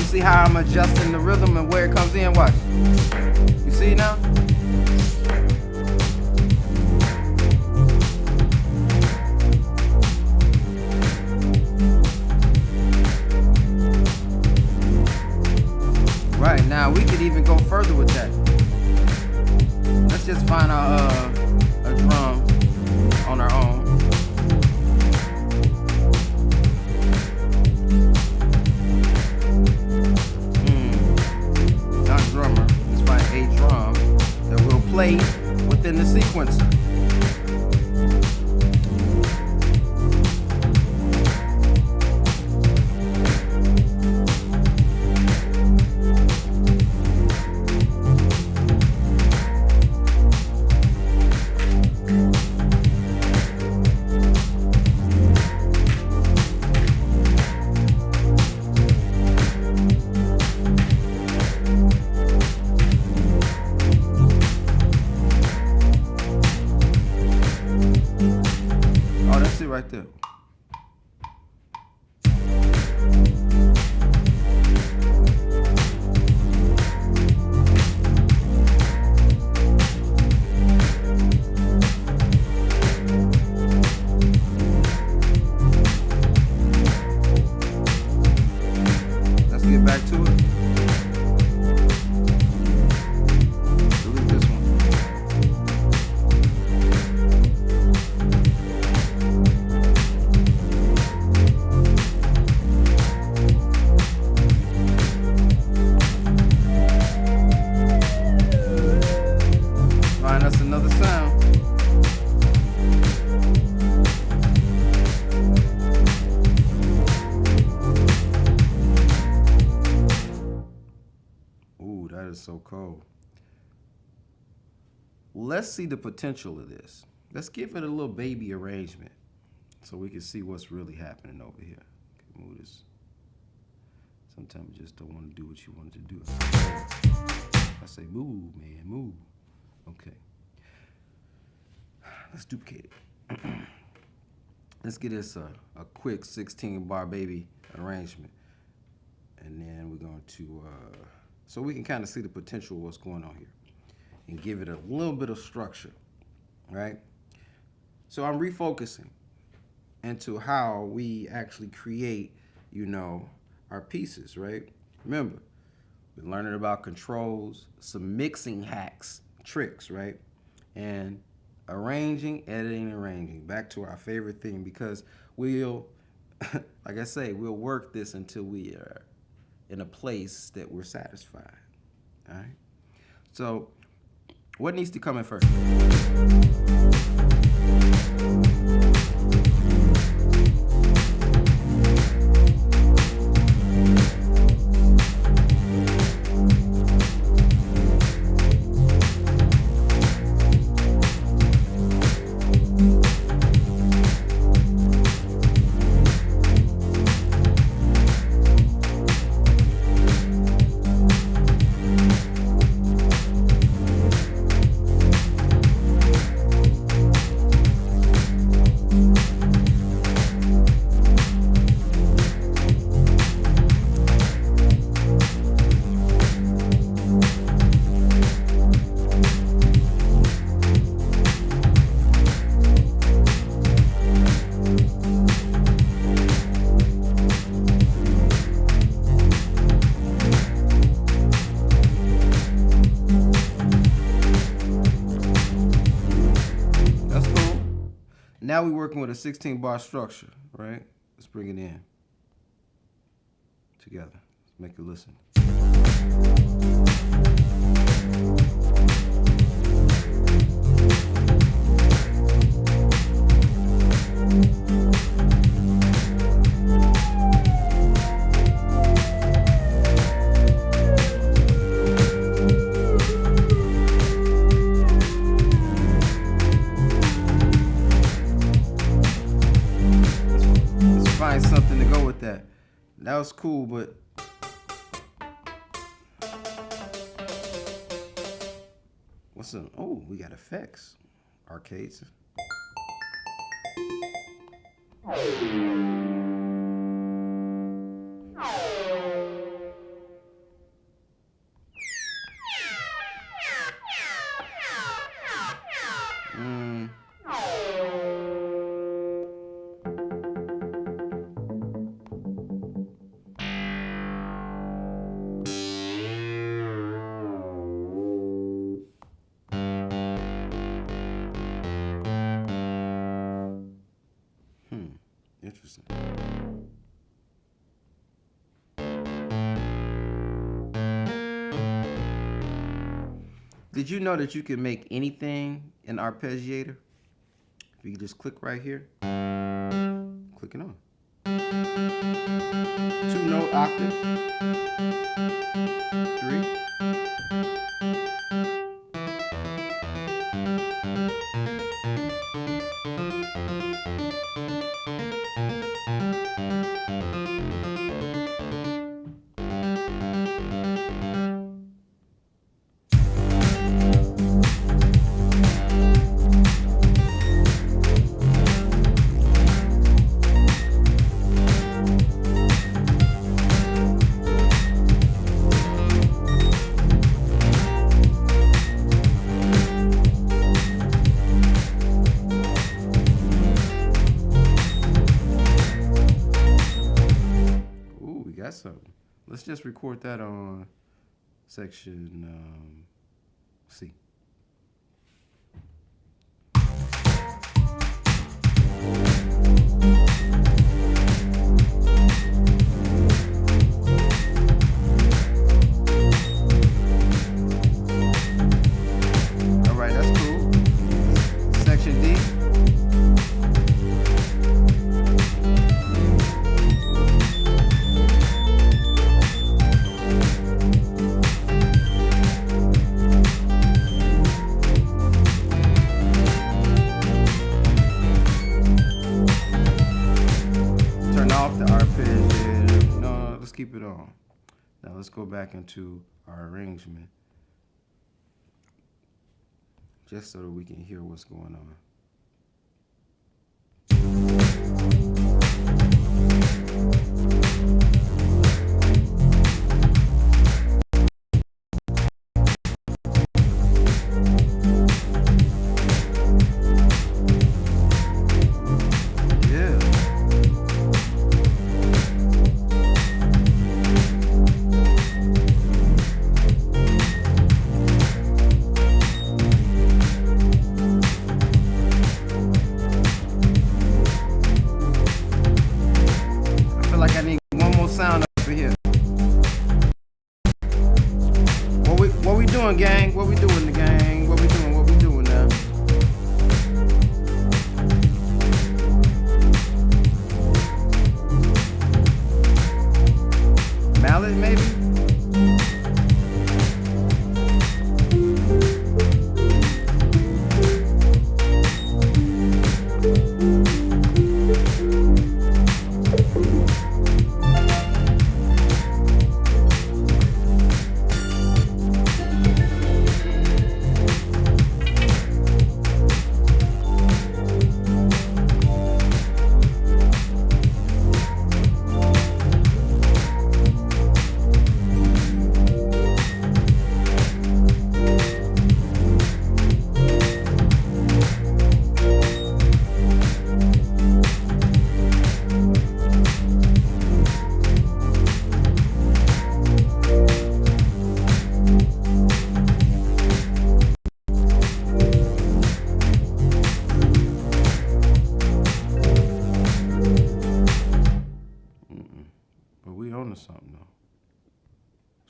See how I'm adjusting the rhythm and where it comes in? Watch. You see now? Right, now we could even go further with that. Let's just find a drum on our own. Drummer. Let's find a drum that will play within the sequencer. Right there. Let's get back to it. Delete this one. That's another sound. Ooh, that is so cold. Let's see the potential of this. Let's give it a little baby arrangement so we can see what's really happening over here. Okay, move this. Sometimes you just don't want to do what you want to do. I say, move, man, move. Okay. Let's duplicate it. Let's get this a quick 16-bar baby arrangement. And then we're going to, so we can kind of see the potential of what's going on here and give it a little bit of structure, right? So I'm refocusing into how we actually create, our pieces, right? Remember, we're learning about controls, some mixing hacks, tricks, right? And arranging, editing, arranging. Back to our favorite thing, because we'll, like I say, we'll work this until we are in a place that we're satisfied. All right? So, what needs to come in first? Now we're working with a 16-bar structure, right? Let's bring it in together. Let's make it listen. Something to go with that. That was cool, but what's up? Oh, we got effects. Arcades. Interesting. Did you know that you can make anything an arpeggiator? If you just click right here, click it on. 2-note octave, 3. Something. Let's just record that on section C. All right, that's cool. Section D. Keep it on. Now let's go back into our arrangement just so that we can hear what's going on. Gang, what we doing, the gang? What we doing now? Mallet, maybe?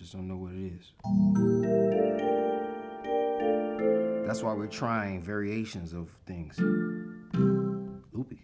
just don't know what it is. That's why we're trying variations of things. Loopy.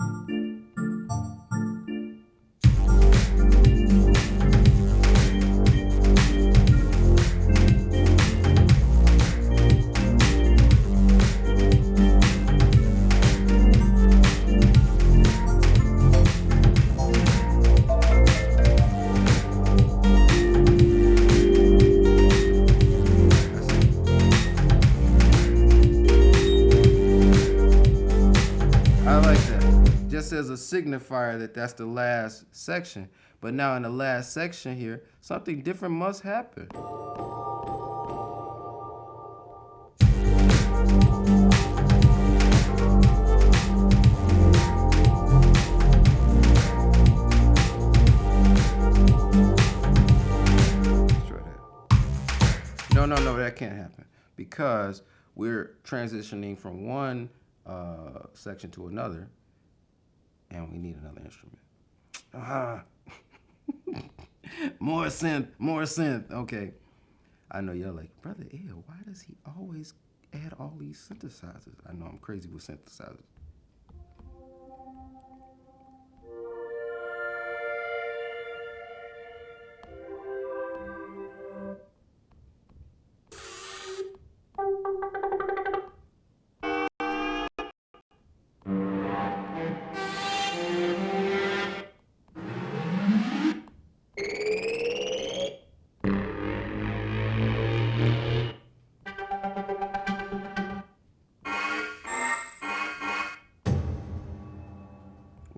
As a signifier that that's the last section, but now in the last section here, something different must happen. Let's try that. No, that can't happen because we're transitioning from one section to another. And we need another instrument. More synth. Okay. I know you're like, Brother Ew, why does he always add all these synthesizers? I know I'm crazy with synthesizers.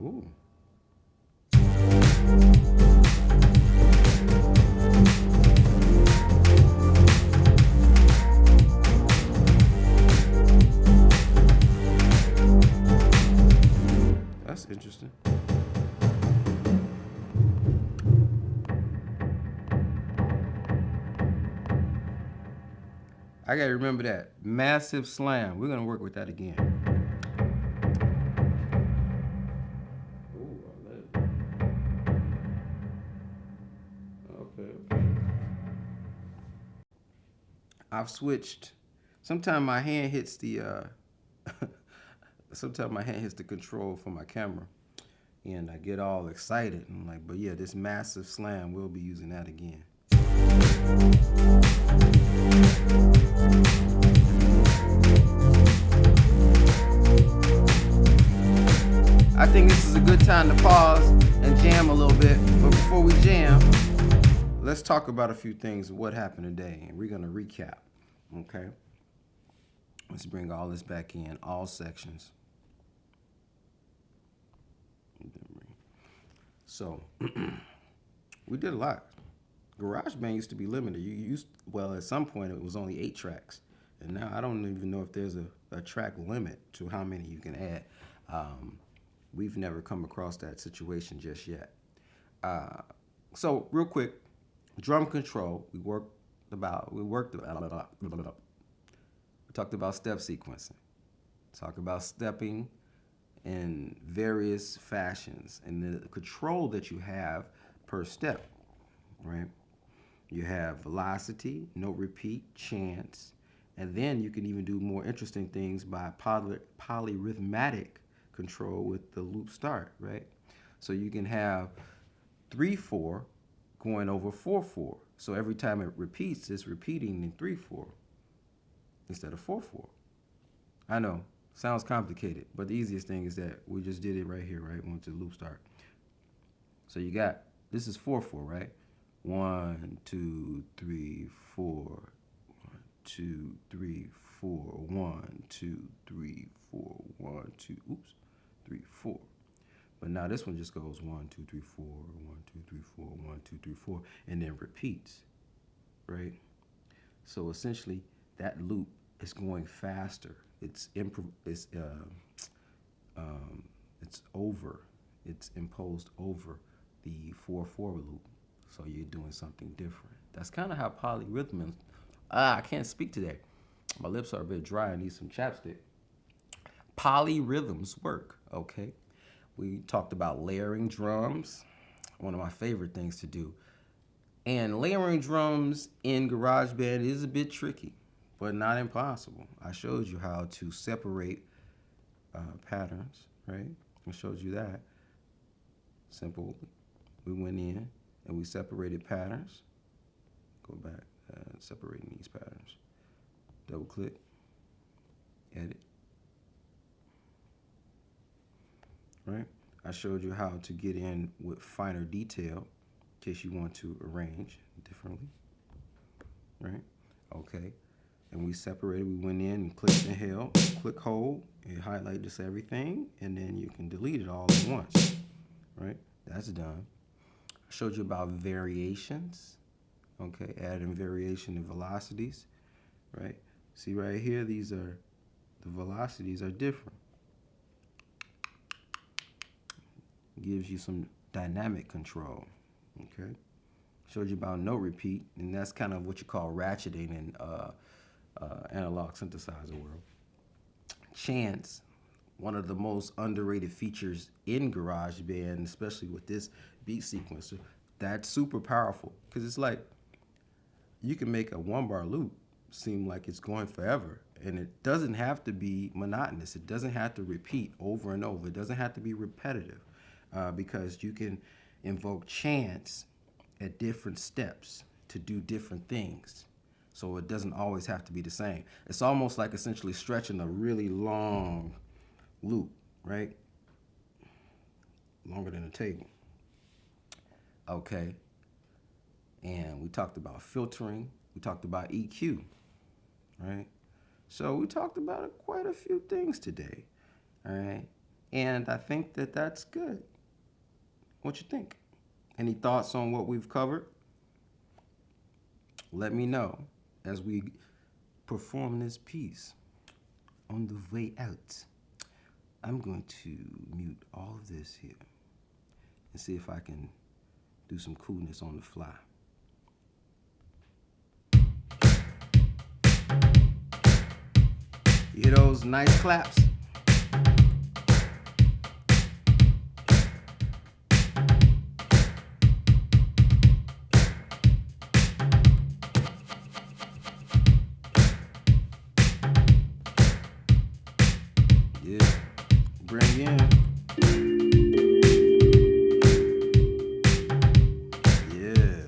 Ooh. That's interesting. I gotta remember that. Massive slam. We're gonna work with that again. Ooh, I love it. Okay. I've switched. Sometimes my hand hits the sometimes my hand hits the control for my camera and I get all excited. I'm like, but yeah, this massive slam, we'll be using that again. I think this is a good time to pause and jam a little bit. But before we jam, let's talk about a few things of what happened today. And we're going to recap, okay? Let's bring all this back in, all sections. So, we did a lot. GarageBand used to be limited. Well, at some point it was only 8 tracks. And now I don't even know if there's a track limit to how many you can add. We've never come across that situation just yet. So real quick, drum control. We talked about step sequencing. Talk about stepping in various fashions and the control that you have per step, right? You have velocity, note repeat, chance, and then you can even do more interesting things by polyrhythmatic control with the loop start, right? So you can have 3/4 going over 4/4. So every time it repeats, it's repeating in 3/4 instead of 4/4. I know, sounds complicated, but the easiest thing is that we just did it right here, right? Went to the loop start. So you got, this is 4/4, right? 1, 2, 3, 4. 1, 2, 3, 4. 1, 2, 3, 4. 1, 2, 3, 4. But now this one just goes 1, 2, 3, 4. 1, 2, 3, 4. 1, 2, 3, 4, and then repeats, right? So essentially, that loop is going faster. It's imposed over the 4/4 loop. So you're doing something different. That's kind of how polyrhythms. I can't speak today. My lips are a bit dry. I need some chapstick. Polyrhythms work. Okay. We talked about layering drums. One of my favorite things to do. And layering drums in GarageBand is a bit tricky, but not impossible. I showed you how to separate patterns, right? I showed you that. Simple. We went in and we separated patterns. Go back, separating these patterns. Double click, edit. Right? I showed you how to get in with finer detail in case you want to arrange differently. Right? Okay. And we separated, we went in and clicked and held, click hold, and highlight this everything, and then you can delete it all at once. Right? That's done. I showed you about variations. Okay, adding variation in velocities. Right? See right here, these are, the velocities are different. Gives you some dynamic control. Okay, showed you about note repeat, and that's kind of what you call ratcheting in analog synthesizer world. Chance, one of the most underrated features in GarageBand, especially with this beat sequencer. That's super powerful because it's like you can make a 1-bar loop seem like it's going forever, and it doesn't have to be monotonous. It doesn't have to repeat over and over. It doesn't have to be repetitive. Because you can invoke chance at different steps to do different things. So it doesn't always have to be the same. It's almost like essentially stretching a really long loop, right? Longer than a table. Okay. And we talked about filtering. We talked about EQ, right? So we talked about quite a few things today, all right? And I think that that's good. What you think? Any thoughts on what we've covered? Let me know as we perform this piece. On the way out, I'm going to mute all of this here and see if I can do some coolness on the fly. You hear those nice claps? Bring in. Yeah.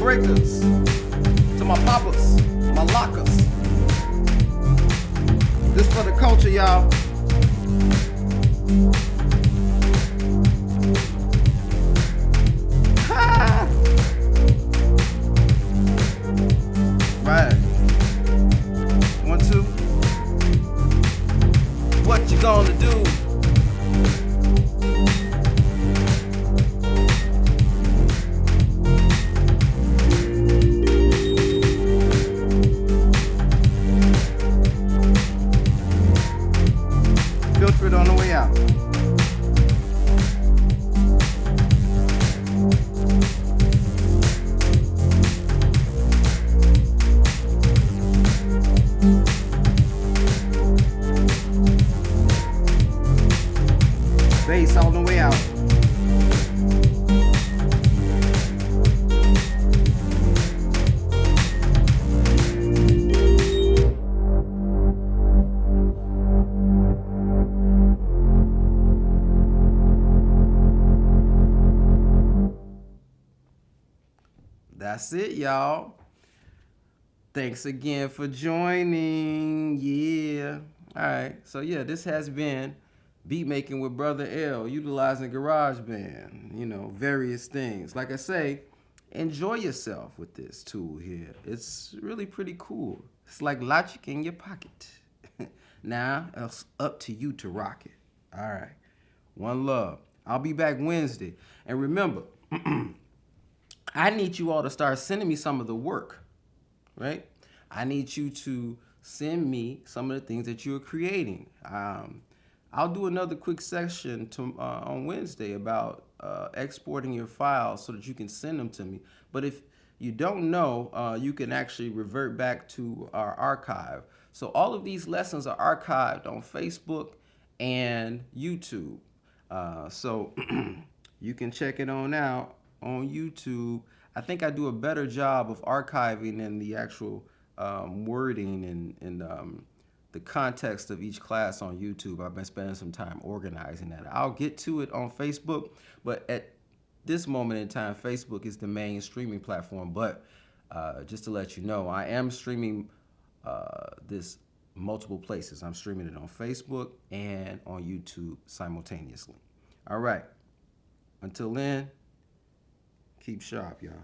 breakers, to my poppers, my lockers. This for the culture, y'all. Ha! Right. 1, 2. What you gonna do? That's it, y'all. Thanks again for joining. Yeah. All right. So yeah, this has been beat making with Brother L, utilizing GarageBand. Various things. Like I say, enjoy yourself with this tool here. It's really pretty cool. It's like Logic in your pocket. Now it's up to you to rock it. All right. One love. I'll be back Wednesday. And remember, I need you all to start sending me some of the work, right? I need you to send me some of the things that you're creating. I'll do another quick session on Wednesday about exporting your files so that you can send them to me. But if you don't know, you can actually revert back to our archive. So all of these lessons are archived on Facebook and YouTube. So you can check it on out on YouTube. I think I do a better job of archiving than the actual wording and the context of each class on YouTube. I've been spending some time organizing that. I'll get to it on Facebook, but at this moment in time, Facebook is the main streaming platform. But just to let you know, I am streaming this multiple places. I'm streaming it on Facebook and on YouTube simultaneously. All right. Until then, keep sharp, y'all.